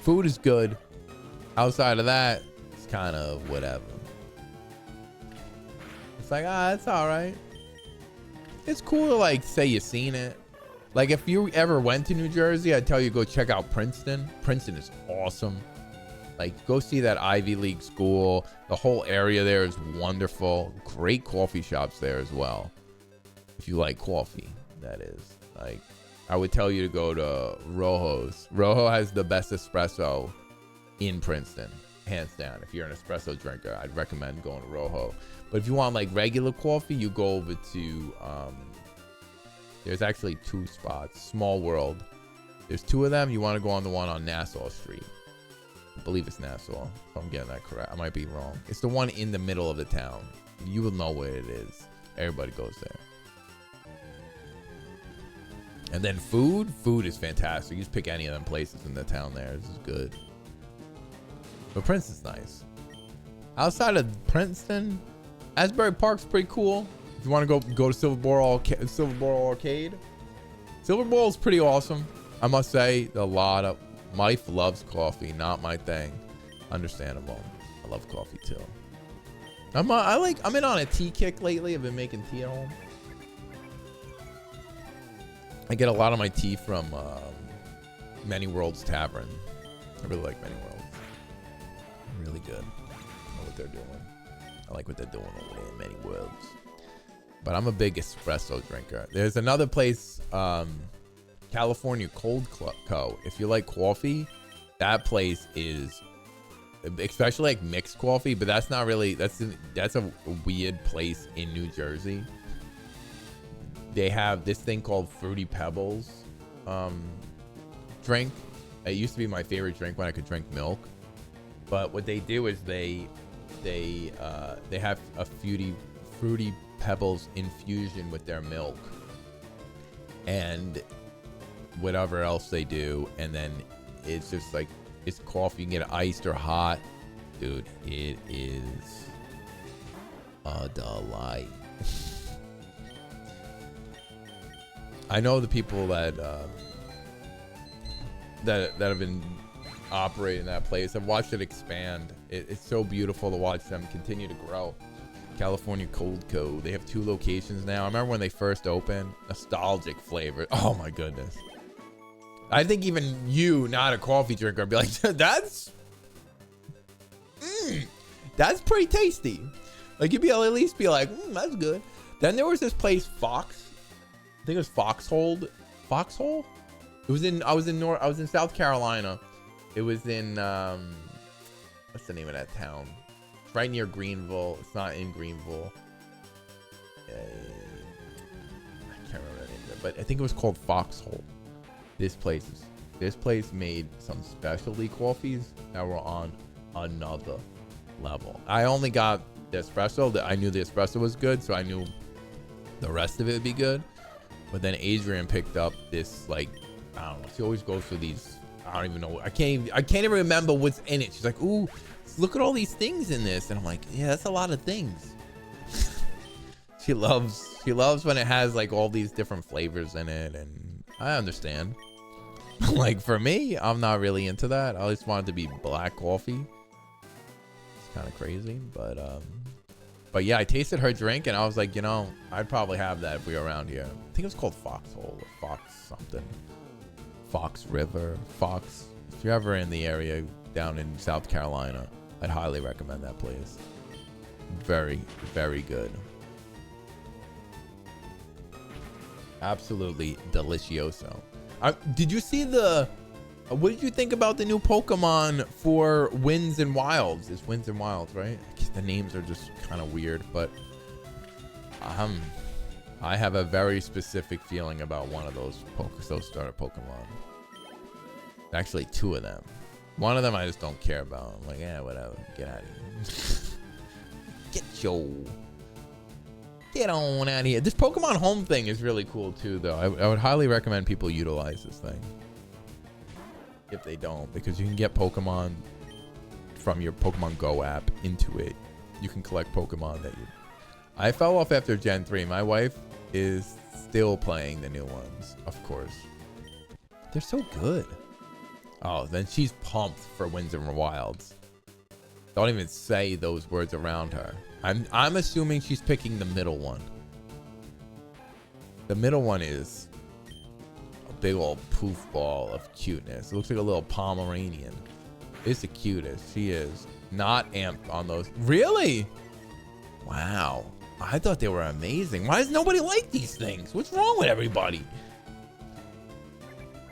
Food is good. Outside of that, it's kind of whatever. It's like, it's all right. It's cool to like say you've seen it. Like if you ever went to New Jersey, I'd tell you go check out Princeton. Princeton is awesome. Like go see that Ivy League school. The whole area there is wonderful. Great coffee shops there as well. If you like coffee, that is. Like I would tell you to go to Rojo's. Rojo has the best espresso in Princeton, hands down. If you're an espresso drinker, I'd recommend going to Rojo. But if you want like regular coffee, you go over to there's actually 2 spots. Small World. There's 2 of them. You want to go on the one on Nassau Street. I believe it's Nassau, if I'm getting that correct. I might be wrong. It's the one in the middle of the town. You will know where it is. Everybody goes there. And then food is fantastic. You just pick any of them places in the town there. This is good. But Princeton's nice. Outside of Princeton, Asbury Park's pretty cool. If you want to go to Silverboro Arcade. Silverbore's pretty awesome. I must say, my wife loves coffee, not my thing. Understandable. I love coffee too. I'm in on a tea kick lately. I've been making tea at home. I get a lot of my tea from Many Worlds Tavern. I really like Many Worlds. Really good. I know what they're doing. I like what they're doing over there in Many Worlds. But I'm a big espresso drinker. There's another place, California Cold Co. If you like coffee, that place is, especially like mixed coffee, but that's not really, that's a weird place in New Jersey. They have this thing called Fruity Pebbles drink. It used to be my favorite drink when I could drink milk. But what they do is they have a Fruity Pebbles infusion with their milk and whatever else they do, and then it's just like, it's coffee. You can get it iced or hot. Dude, it is a delight. I know the people that have been operating that place. I've watched it expand. It's so beautiful to watch them continue to grow. California Cold Co. They have 2 locations now. I remember when they first opened. Nostalgic flavor. Oh my goodness. I think even you, not a coffee drinker, would be like, that's pretty tasty. Like you'd be able to at least be like, that's good. Then there was this place, Fox. I think it was Foxhole. Foxhole? It was I was in South Carolina. It was in what's the name of that town? It's right near Greenville. It's not in Greenville. I can't remember the name of it, but I think it was called Foxhole. This place made some specialty coffees that were on another level. I only got the espresso. I knew the espresso was good, so I knew the rest of it would be good. But then Adrian picked up this, like, I don't know. She always goes for these. I don't even know. I can't even remember what's in it. She's like, ooh, look at all these things in this, and I'm like, yeah, that's a lot of things. She loves when it has like all these different flavors in it, and I understand. Like for me, I'm not really into that. I just want it to be black coffee. It's kind of crazy, but yeah, I tasted her drink and I was like, you know, I'd probably have that if we were around here. I think it was called Foxhole or Fox something. Fox River, Fox. If you're ever in the area down in South Carolina, I'd highly recommend that place. Very, very good. Absolutely delicioso. Did you see what did you think about the new Pokemon for Winds and Wilds? It's Winds and Wilds, right? the names are just kind of weird, but I have a very specific feeling about one of those starter Pokemon. Actually, two of them. One of them I just don't care about. I'm like, yeah, whatever. Get out of here. Get on out of here. This Pokemon Home thing is really cool too, though. I would highly recommend people utilize this thing. If they don't, because you can get Pokemon from your Pokemon Go app into it. You can collect Pokemon that you... I fell off after Gen 3. My wife is still playing the new ones, of course. They're so good. Oh, then she's pumped for Winds and Wilds. Don't even say those words around her. I'm assuming she's picking the middle one. The middle one is a big old poof ball of cuteness. It looks like a little Pomeranian. It's the cutest. She is not amped on those. Really? Wow. I thought they were amazing. Why does nobody like these things? What's wrong with everybody?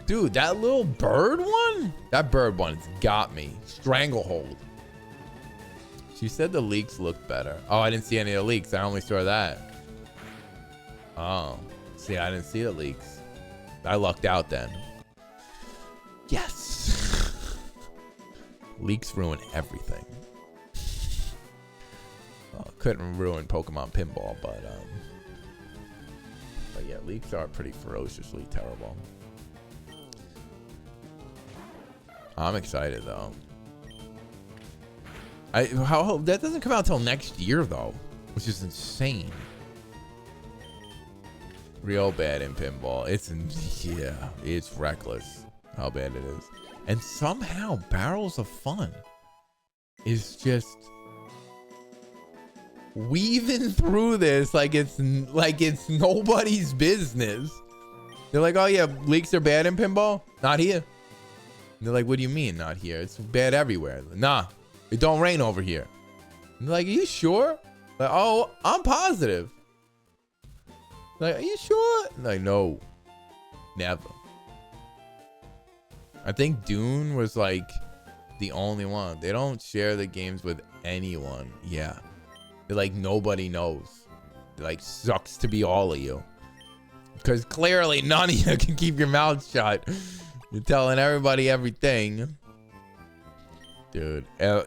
Dude, that little bird one? That bird one's got me. Stranglehold. She said the leaks looked better. Oh, I didn't see any of the leaks. I only saw that. Oh. See, I didn't see the leaks. I lucked out then. Yes. Leaks ruin everything. Well, couldn't ruin Pokemon Pinball, but yeah, leaks are pretty ferociously terrible. I'm excited though. That doesn't come out till next year though, which is insane. Real bad in Pinball. It's reckless how bad it is. And somehow Barrels of Fun is just weaving through this like it's nobody's business. They're like, oh yeah, leaks are bad in Pinball? Not here. And they're like, what do you mean not here? It's bad everywhere. Nah, it don't rain over here. And they're like, are you sure? Like, oh, I'm positive. Like, are you sure? Like, no, never. I think Dune was like the only one. They don't share the games with anyone. Yeah. They're like, nobody knows. It like sucks to be all of you. Because clearly none of you can keep your mouth shut. You're telling everybody everything. Dude,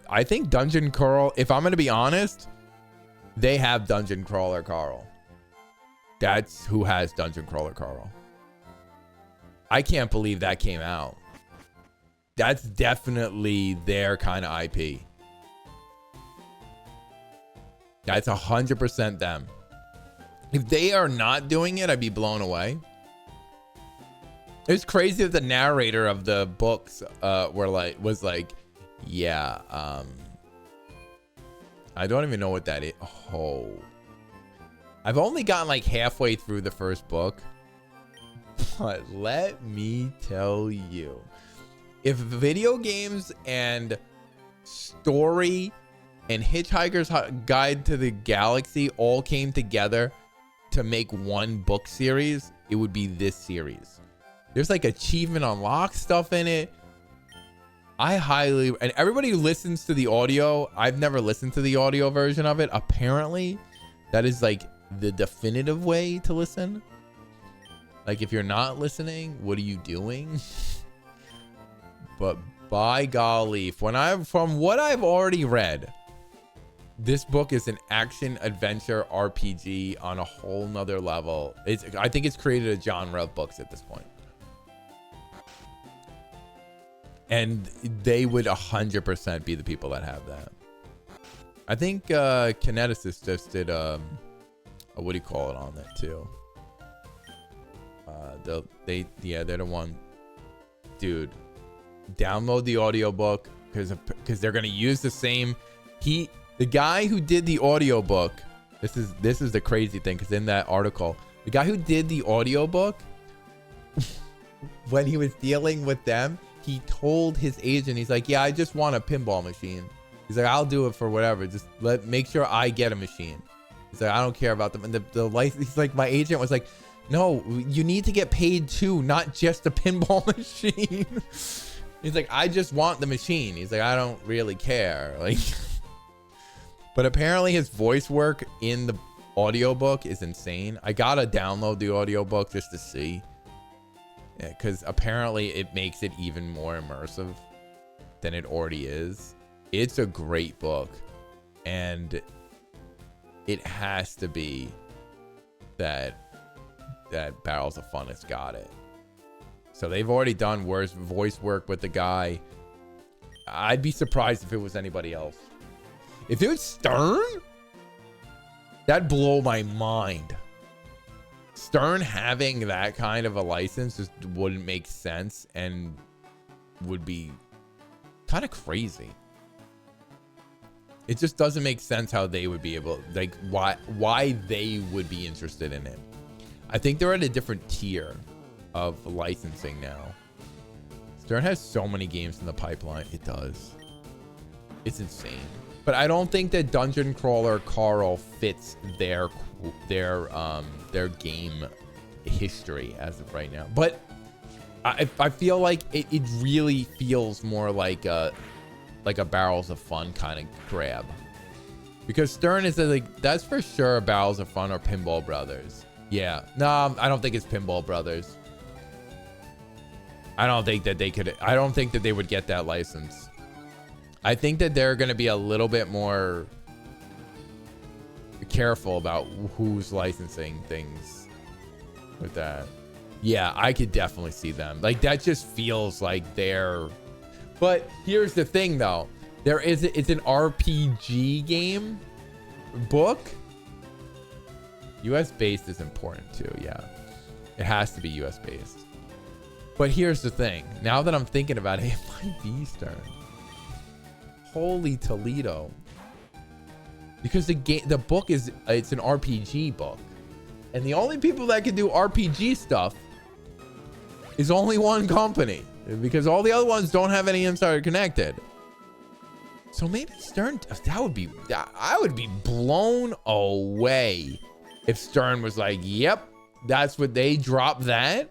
I think Dungeon Crawl, if I'm going to be honest, they have Dungeon Crawler Carl. That's who has Dungeon Crawler Carl. I can't believe that came out. That's definitely their kind of IP. That's 100% them. If they are not doing it, I'd be blown away. It's crazy that the narrator of the books was like, yeah, I don't even know what that is. Oh, I've only gotten like halfway through the first book, but let me tell you, if video games and story and Hitchhiker's Guide to the Galaxy all came together to make one book series, it would be this series. There's like achievement unlock stuff in it. And everybody who listens to the audio, I've never listened to the audio version of it. Apparently, that is like the definitive way to listen. Like, if you're not listening, what are you doing? But by golly, from what I've already read, this book is an action adventure RPG on a whole nother level. I think it's created a genre of books at this point. And they would 100% be the people that have that. I think Kineticist just did a what do you call it on that too? They're the one. Dude, download the audiobook because they're gonna use the same. The guy who did the audiobook. This is the crazy thing, because in that article, the guy who did the audiobook, when he was dealing with them, he told his agent, he's like, yeah, I just want a pinball machine. He's like, I'll do it for whatever. Just make sure I get a machine. He's like, I don't care about them. And the license, he's like, my agent was like, no, you need to get paid too, not just a pinball machine. He's like, I just want the machine. He's like, I don't really care. Like, But apparently his voice work in the audiobook is insane. I gotta download the audiobook just to see. Yeah, because apparently it makes it even more immersive than it already is. It's a great book. And it has to be that Barrels of Fun has got it. So they've already done voice work with the guy. I'd be surprised if it was anybody else. If it was Stern, that'd blow my mind. Stern having that kind of a license just wouldn't make sense and would be kind of crazy. It just doesn't make sense how they would be able, like, why they would be interested in it. I think they're at a different tier of licensing now. Stern has so many games in the pipeline. It does. It's insane. But I don't think that Dungeon Crawler Carl fits their game history as of right now. But I feel like it really feels more like a Barrels of Fun kind of grab, because Stern is like, that's for sure Barrels of Fun or Pinball Brothers. Yeah, no, I don't think it's Pinball Brothers. I don't think that they would get that license. I think that they're going to be a little bit more careful about who's licensing things with that. Yeah, I could definitely see them. Like, that just feels like they're... But here's the thing, though. It's an RPG game book. US based is important too. Yeah, it has to be US based. But here's the thing. Now that I'm thinking about it, it might be Stern. Holy Toledo. Because the book it's an RPG book, and the only people that can do RPG stuff is only one company, because all the other ones don't have any insider connected. So maybe Stern, I would be blown away if Stern was like, yep, that's what they dropped that.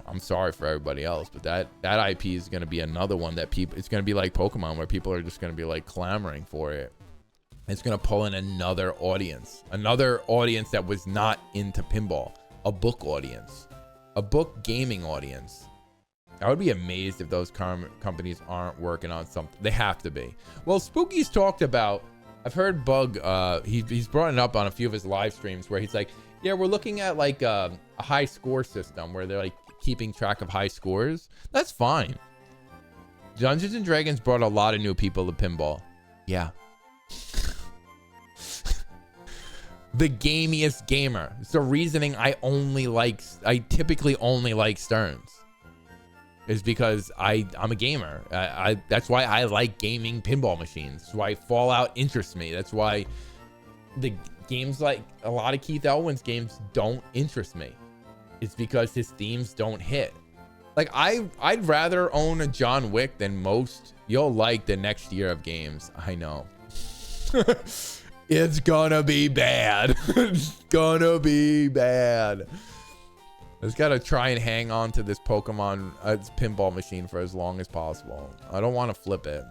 I'm sorry for everybody else, but that IP is going to be another one that it's going to be like Pokemon, where people are just going to be like clamoring for it. It's going to pull in another audience that was not into pinball, a book audience, a book gaming audience. I would be amazed if those companies aren't working on something. They have to be. Well, Spooky's talked about, I've heard Bug, he's brought it up on a few of his live streams where he's like, yeah, we're looking at like a high score system where they're like keeping track of high scores. That's fine. Dungeons and Dragons brought a lot of new people to pinball. Yeah. The gamiest gamer. It's the reasoning I typically only like Sterns. Is because I'm a gamer. That's why I like gaming pinball machines. That's why Fallout interests me. That's why the games, like a lot of Keith Elwin's games, don't interest me. It's because his themes don't hit. Like, I'd rather own a John Wick than most. You'll like the next year of games. I know. It's gonna be bad. It's gonna be bad. I just gotta try and hang on to this Pokemon pinball machine for as long as possible. I don't want to flip it.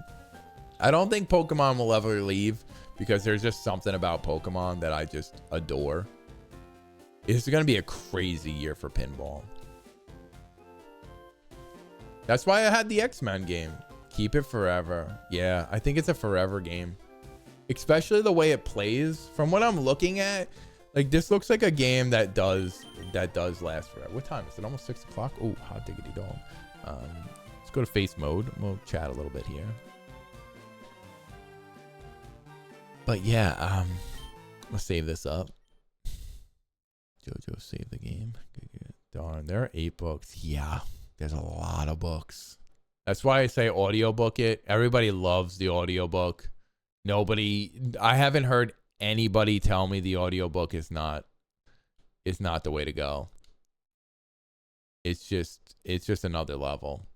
I don't think Pokemon will ever leave, because there's just something about Pokemon that I just adore. It's gonna be a crazy year for pinball. That's why I had the X-Men game. Keep it forever. Yeah, I think it's a forever game. Especially the way it plays. From what I'm looking at, like, this looks like a game that does last forever. What time is it? Almost 6 o'clock? Oh, hot diggity dog. Let's go to face mode. We'll chat a little bit here. But yeah, let's save this up. Jojo save the game. Good. Darn, there are 8 books. Yeah, there's a lot of books. That's why I say audiobook it. Everybody loves the audiobook. I haven't heard anybody tell me the audiobook is not the way to go. It's just another level.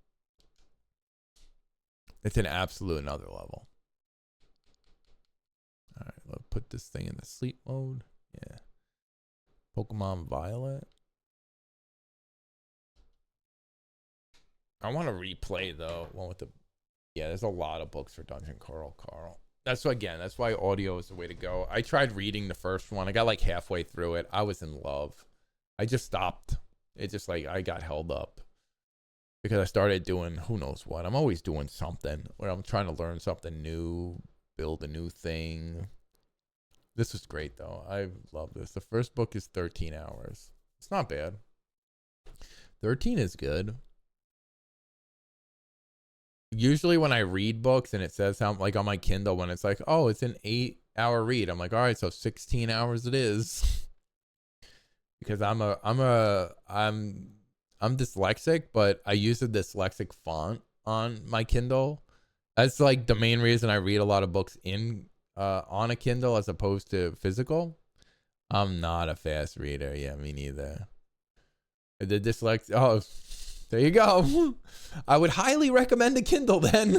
It's an absolute another level. All right, let's put this thing in the sleep mode. Yeah. Pokemon Violet. I want to replay though, one with the Yeah, there's a lot of books for Dungeon Carl. That's why, again, that's why audio is the way to go. I tried reading the first one. I got like halfway through it. I was in love. I just stopped. It just like I got held up because I started doing who knows what. I'm always doing something where I'm trying to learn something new, build a new thing. This was great though. I love this. The first book is 13 hours. It's not bad. 13 is good. Usually when I read books and it says how, like on my Kindle, when it's like, oh, it's an 8-hour read, I'm like, all right, so 16 hours it is. Because I'm dyslexic, but I use a dyslexic font on my Kindle. That's like the main reason I read a lot of books on a Kindle as opposed to physical. I'm not a fast reader. Yeah, me neither. The dyslexic. Oh, there you go. I would highly recommend a Kindle then.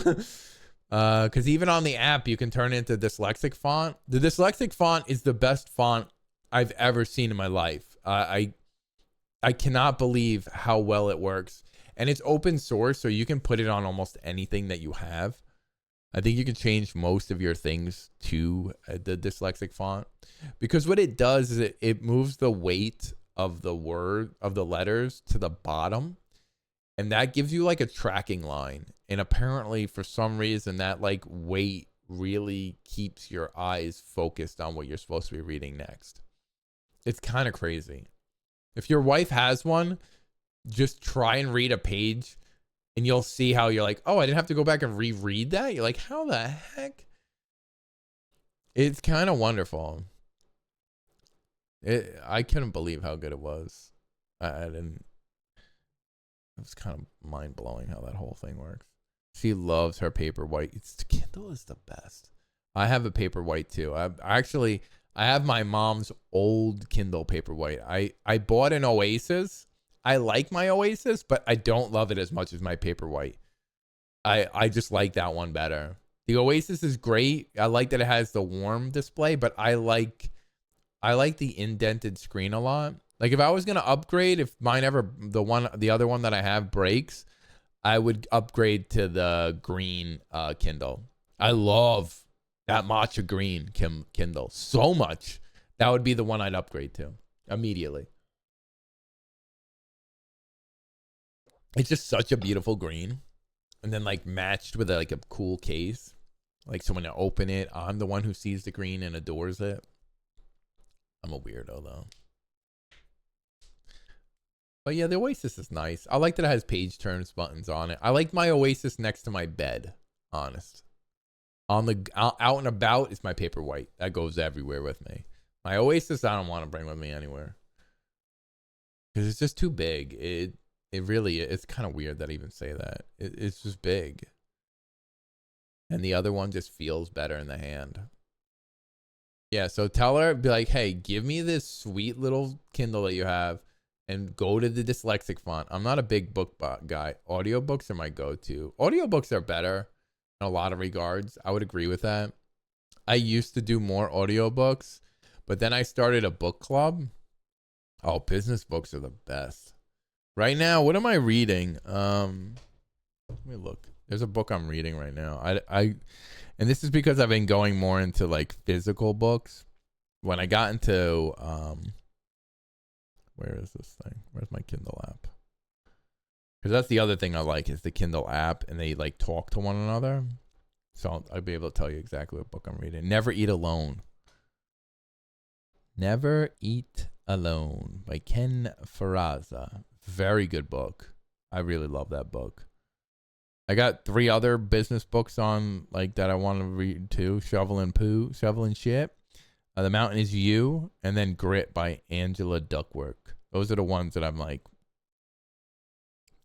Because even on the app, you can turn it into dyslexic font. The dyslexic font is the best font I've ever seen in my life. I cannot believe how well it works. And it's open source, so you can put it on almost anything that you have. I think you can change most of your things to the dyslexic font. Because what it does is it moves the weight of the letters to the bottom. And that gives you like a tracking line. And apparently for some reason that like weight really keeps your eyes focused on what you're supposed to be reading next. It's kind of crazy. If your wife has one, just try and read a page and you'll see how you're like, oh, I didn't have to go back and reread that. You're like, how the heck? It's kind of wonderful. I couldn't believe how good it was. I didn't. It was kind of mind blowing how that whole thing works. She loves her Paperwhite. Kindle is the best. I have a Paperwhite too. I have my mom's old Kindle Paperwhite. I bought an Oasis. I like my Oasis, but I don't love it as much as my Paperwhite. I just like that one better. The Oasis is great. I like that it has the warm display, but I like the indented screen a lot. Like if I was gonna upgrade, if mine ever the other one that I have breaks, I would upgrade to the green Kindle. I love that matcha green Kindle so much. That would be the one I'd upgrade to immediately. It's just such a beautiful green, and then like matched with like a cool case. Like so when I open it, I'm the one who sees the green and adores it. I'm a weirdo though. But yeah, the Oasis is nice. I like that it has page turns buttons on it. I like my Oasis next to my bed, honest. On the out and about is my Paperwhite. That goes everywhere with me. My Oasis I don't want to bring with me anywhere. Because it's just too big. It really, it's kind of weird that I even say that. It's just big. And the other one just feels better in the hand. Yeah, so tell her, be like, hey, give me this sweet little Kindle that you have and go to the dyslexic font. I'm not a big book guy. Audiobooks are my go-to. Audiobooks are better in a lot of regards. I would agree with that. I used to do more audiobooks, but then I started a book club. Oh, business books are the best. Right now, what am I reading? Let me look. There's a book I'm reading right now. And this is because I've been going more into like physical books. When I got into where is this thing? Where's my Kindle app? Because that's the other thing I like is the Kindle app, and they like talk to one another. So I'll be able to tell you exactly what book I'm reading. Never Eat Alone. Never Eat Alone by Ken Faraza. Very good book. I really love that book. I got 3 other business books on like that I want to read too. Shovel and Shit. The Mountain Is You, and then Grit by Angela Duckworth. Those are the ones that I'm like.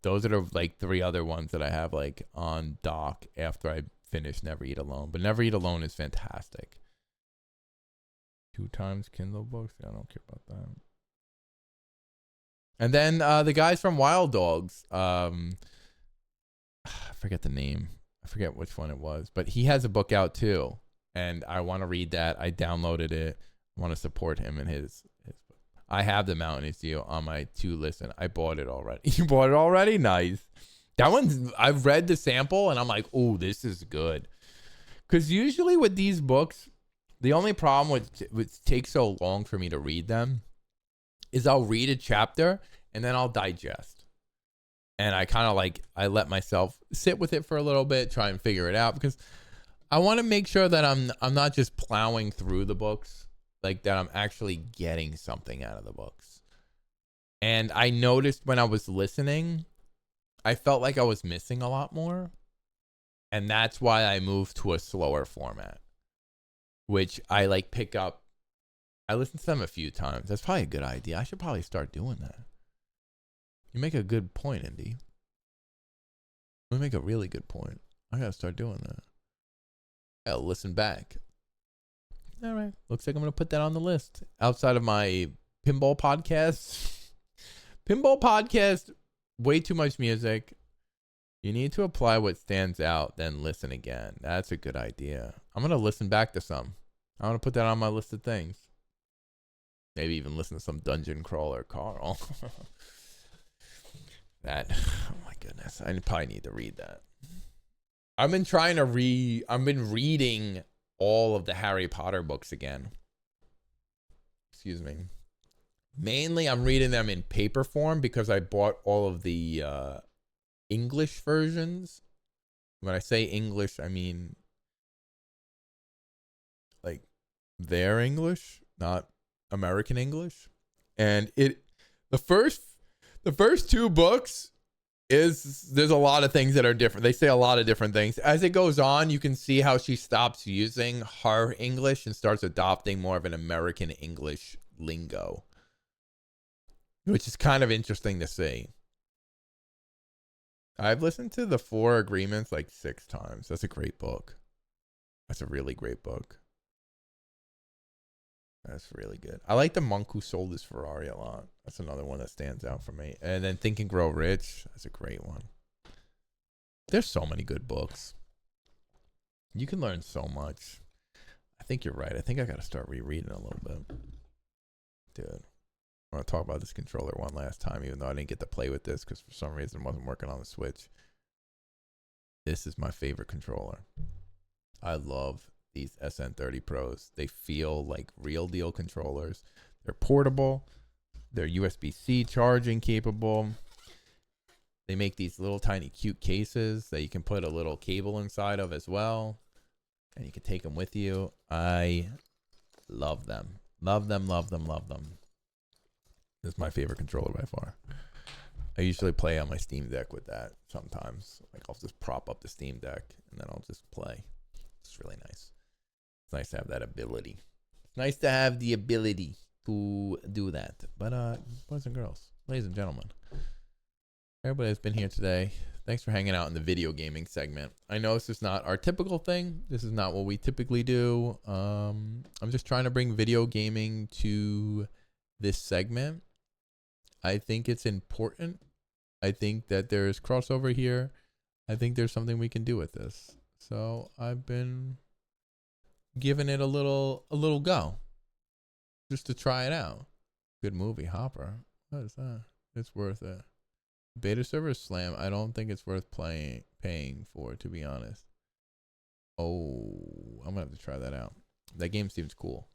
Those are the like 3 other ones that I have like on dock after I finish Never Eat Alone. But Never Eat Alone is fantastic. 2 times Kindle books. I don't care about that. And then the guys from Wild Dogs. I forget the name. I forget which one it was. But he has a book out too. And I want to read that. I downloaded it. I want to support him in his book. I have The Mountain Is You on my to listen. I bought it already. You bought it already? Nice. That one's, I've read the sample and I'm like, oh, this is good. Because usually with these books, the only problem with it takes so long for me to read them is I'll read a chapter and then I'll digest. And I kind of like, I let myself sit with it for a little bit, try and figure it out, because I want to make sure that I'm not just plowing through the books, like that I'm actually getting something out of the books. And I noticed when I was listening, I felt like I was missing a lot more. And that's why I moved to a slower format, which I like pick up. I listened to them a few times. That's probably a good idea. I should probably start doing that. You make a good point, Indy. You make a really good point. I gotta start doing that. I'll listen back. All right. Looks like I'm gonna put that on the list. Outside of my pinball podcast. Pinball podcast, way too much music. You need to apply what stands out, then listen again. That's a good idea. I'm gonna listen back to some. I want to put that on my list of things. Maybe even listen to some Dungeon Crawler Carl. That, oh my goodness, I probably need to read that. I've been reading all of the Harry Potter books again. Excuse me. Mainly I'm reading them in paper form because I bought all of the English versions. When I say English, I mean like their English, not American English. And the first two books there's a lot of things that are different. They say a lot of different things. As it goes on, you can see how she stops using her English and starts adopting more of an American English lingo, which is kind of interesting to see. I've listened to the 4 Agreements like 6 times. That's a great book. That's a really great book. That's really good. I like The Monk Who Sold His Ferrari a lot. That's another one that stands out for me. And then Think and Grow Rich. That's a great one. There's so many good books. You can learn so much. I think you're right. I think I got to start rereading a little bit. Dude, I want to talk about this controller one last time, even though I didn't get to play with this because for some reason it wasn't working on the Switch. This is my favorite controller. I love these SN30 Pros. They feel like real deal controllers. They're portable. They're USB-C charging capable. They make these little tiny cute cases that you can put a little cable inside of as well. And you can take them with you. I love them. Love them, love them, love them. This is my favorite controller by far. I usually play on my Steam Deck with that sometimes. Like I'll just prop up the Steam Deck and then I'll just play. It's really nice. It's nice to have that ability. It's nice to have the ability to do that. But boys and girls, ladies and gentlemen, everybody that's been here today, thanks for hanging out in the video gaming segment. I know this is not our typical thing. This is not what we typically do. I'm just trying to bring video gaming to this segment. I think it's important. I think that there's crossover here. I think there's something we can do with this. So I've been giving it a little go just to try it out. Good movie, Hopper. What is that? It's worth it. Beta server Slam. I don't think it's worth paying for, to be honest. Oh, I'm gonna have to try that out. That game seems cool.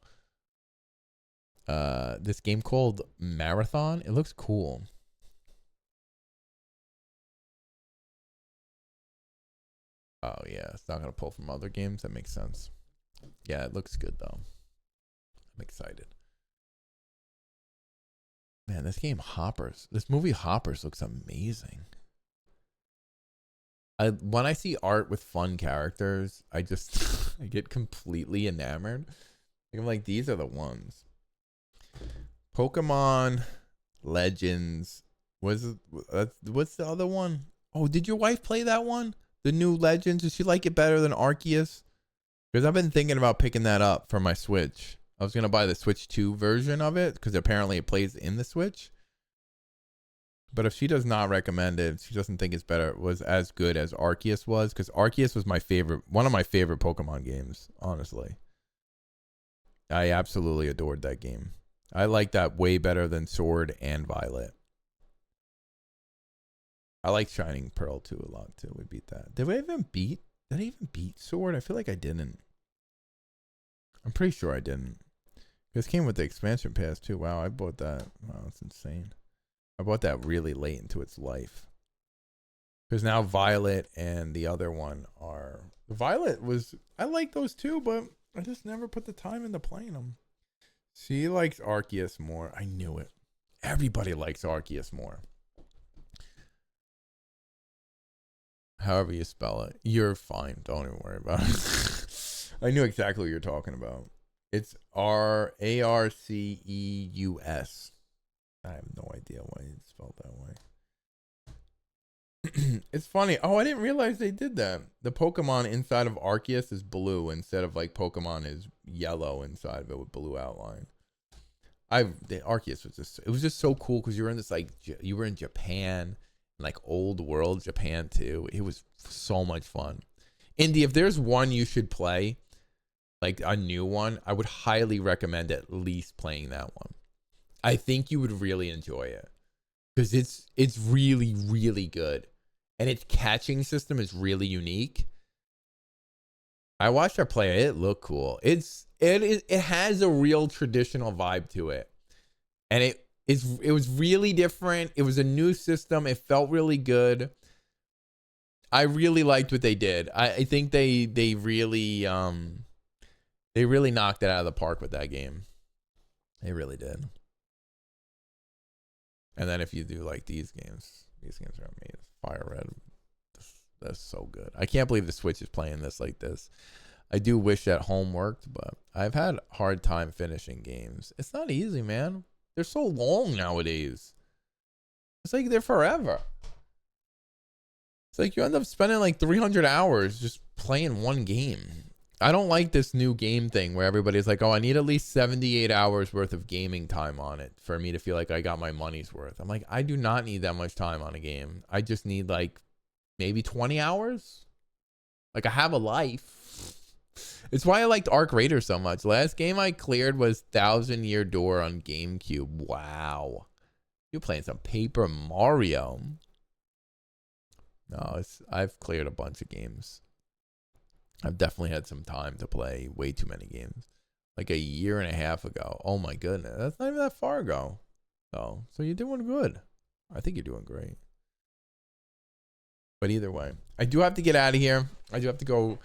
This game called Marathon. It looks cool. Oh yeah, it's not gonna pull from other games. That makes sense. Yeah, it looks good though. I'm excited. Man, this movie Hoppers looks amazing. When I see art with fun characters, I just I get completely enamored. I'm like, these are the ones. Pokemon Legends. What's the other one? Oh, did your wife play that one? The new Legends? Does she like it better than Arceus? Because I've been thinking about picking that up for my Switch. I was going to buy the Switch 2 version of it because apparently it plays in the Switch. But if she does not recommend it, she doesn't think it's better, it was as good as Arceus was, because Arceus was one of my favorite Pokemon games, honestly. I absolutely adored that game. I like that way better than Sword and Violet. I like Shining Pearl 2 a lot too. We beat that. Did I even beat Sword? I feel like I didn't. I'm pretty sure I didn't. This came with the expansion pass too. Wow, I bought that. Wow, that's insane. I bought that really late into its life. Because now Violet and the other one are... Violet was... I like those too, but I just never put the time into playing them. She likes Arceus more. I knew it. Everybody likes Arceus more. However you spell it. You're fine. Don't even worry about it. I knew exactly what you're talking about. It's Arceus. I have no idea why it's spelled that way. It's funny. Oh, I didn't realize they did that. The Pokemon inside of Arceus is blue instead of like Pokemon is yellow inside of it with blue outline. The Arceus was just so cool because you were in this like you were in Japan, like old world Japan too. It was so much fun. Indy, if there's one you should play, like a new one, I would highly recommend at least playing that one. I think you would really enjoy it because it's really, really good. And its catching system is really unique. I watched her play it. It looked cool. It has a real traditional vibe to it. And it was really different. It was a new system. It felt really good. I really liked what they did. I think they really knocked it out of the park with that game. They really did. And then if you do like these games are amazing. FireRed, that's so good. I can't believe the Switch is playing this like this. I do wish that home worked, but I've had a hard time finishing games. It's not easy, man. They're so long nowadays. It's like they're forever. It's like you end up spending like 300 hours just playing one game. I don't like this new game thing where everybody's like, oh, I need at least 78 hours worth of gaming time on it for me to feel like I got my money's worth. I'm like, I do not need that much time on a game. I just need like maybe 20 hours. Like I have a life. It's why I liked Arc Raider so much. Last game I cleared was 1,000 Year Door on GameCube. Wow. You're playing some Paper Mario. No, I've cleared a bunch of games. I've definitely had some time to play way too many games. Like a year and a half ago. Oh my goodness. That's not even that far ago. So you're doing good. I think you're doing great. But either way, I do have to get out of here. I do have to go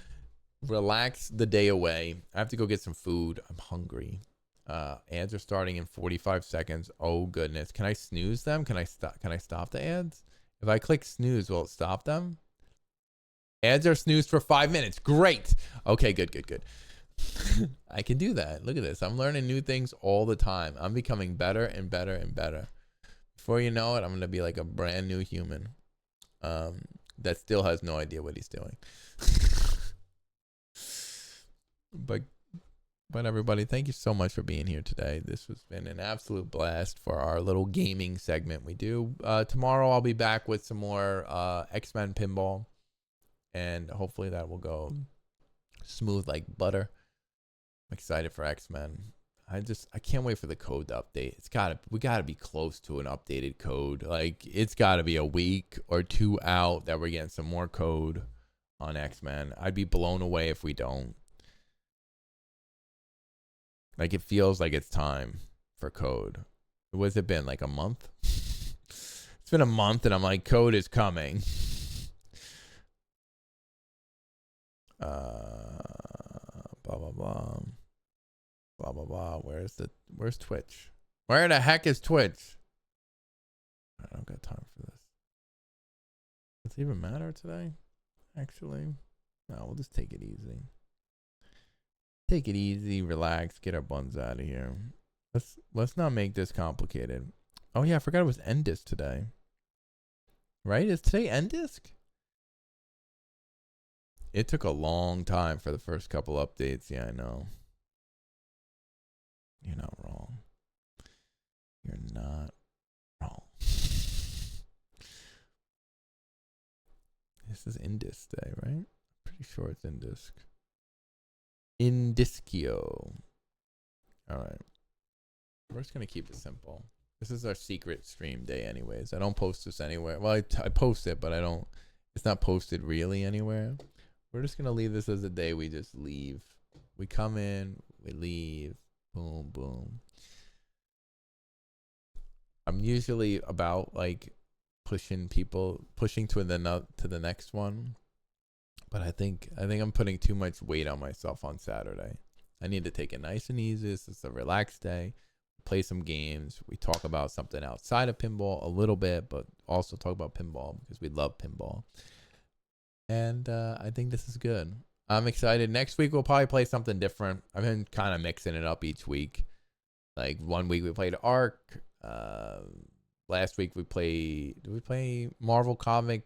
relax the day away. I have to go get some food. I'm hungry. Ads are starting in 45 seconds. Oh goodness. Can I snooze them? Can I stop the ads? If I click snooze, will it stop them? Ads are snoozed for 5 minutes. Great. Okay, good. I can do that. Look at this. I'm learning new things all the time. I'm becoming better and better and better. Before you know it, I'm going to be like a brand new human that still has no idea what he's doing. But everybody, thank you so much for being here today. This has been an absolute blast for our little gaming segment we do. Tomorrow I'll be back with some more X-Men Pinball. And hopefully that will go smooth like butter. I'm excited for X-Men. I can't wait for the code to update. We gotta be close to an updated code. Like it's gotta be a week or two out that we're getting some more code on X-Men. I'd be blown away if we don't. Like it feels like it's time for code. What's it been, like a month? It's been a month and I'm like, code is coming. Blah blah blah blah blah blah. Where's Twitch? Where the heck is Twitch? I don't got time for this. Does it even matter today? Actually, no, we'll just take it easy. Take it easy, relax, get our buns out of here. Let's not make this complicated. Oh yeah, I forgot it was Endisk today. Right? Is today Endisk? It took a long time for the first couple updates. Yeah, I know. You're not wrong. You're not wrong. This is Indisk Day, right? Pretty sure it's Indisk. Indiskio. All right. We're just going to keep it simple. This is our secret stream day anyways. I don't post this anywhere. Well, I post it, but I don't. It's not posted really anywhere. We're just going to leave this as a day we just leave. We come in, we leave. Boom, boom. I'm usually about like pushing to the next one. But I think I'm putting too much weight on myself on Saturday. I need to take it nice and easy. This is a relaxed day. Play some games. We talk about something outside of pinball a little bit, but also talk about pinball because we love pinball. And I think this is good. I'm excited. Next week we'll probably play something different. I've been kind of mixing it up each week. Like one week we played Ark. Last week did we play Marvel Cosmic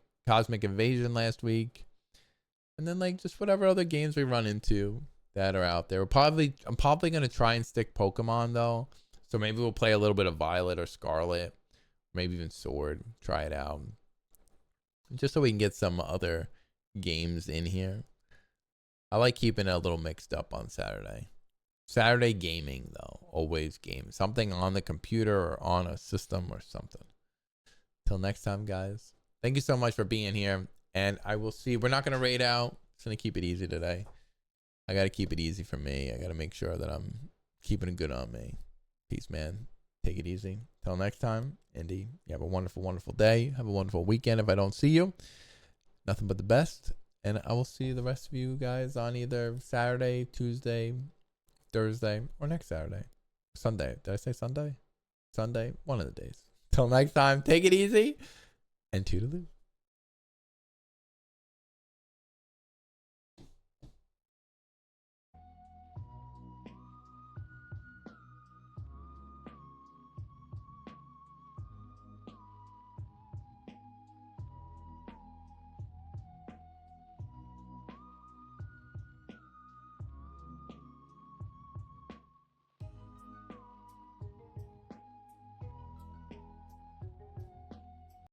Invasion last week? And then like just whatever other games we run into that are out there. I'm probably gonna try and stick Pokemon though. So maybe we'll play a little bit of Violet or Scarlet, maybe even Sword. Try it out, just so we can get some other games in here. I like keeping it a little mixed up on Saturday. Saturday gaming though, always game. Something on the computer or on a system or something. Till next time, guys. Thank you so much for being here. And I will see. We're not going to raid out. Just going to keep it easy today. I got to keep it easy for me. I got to make sure that I'm keeping it good on me. Peace, man. Take it easy. Till next time, Indy, you have a wonderful, wonderful day. Have a wonderful weekend if I don't see you. Nothing but the best. And I will see the rest of you guys on either Saturday, Tuesday, Thursday, or next Saturday. Sunday. Did I say Sunday? Sunday? One of the days. Till next time, take it easy and toodaloo.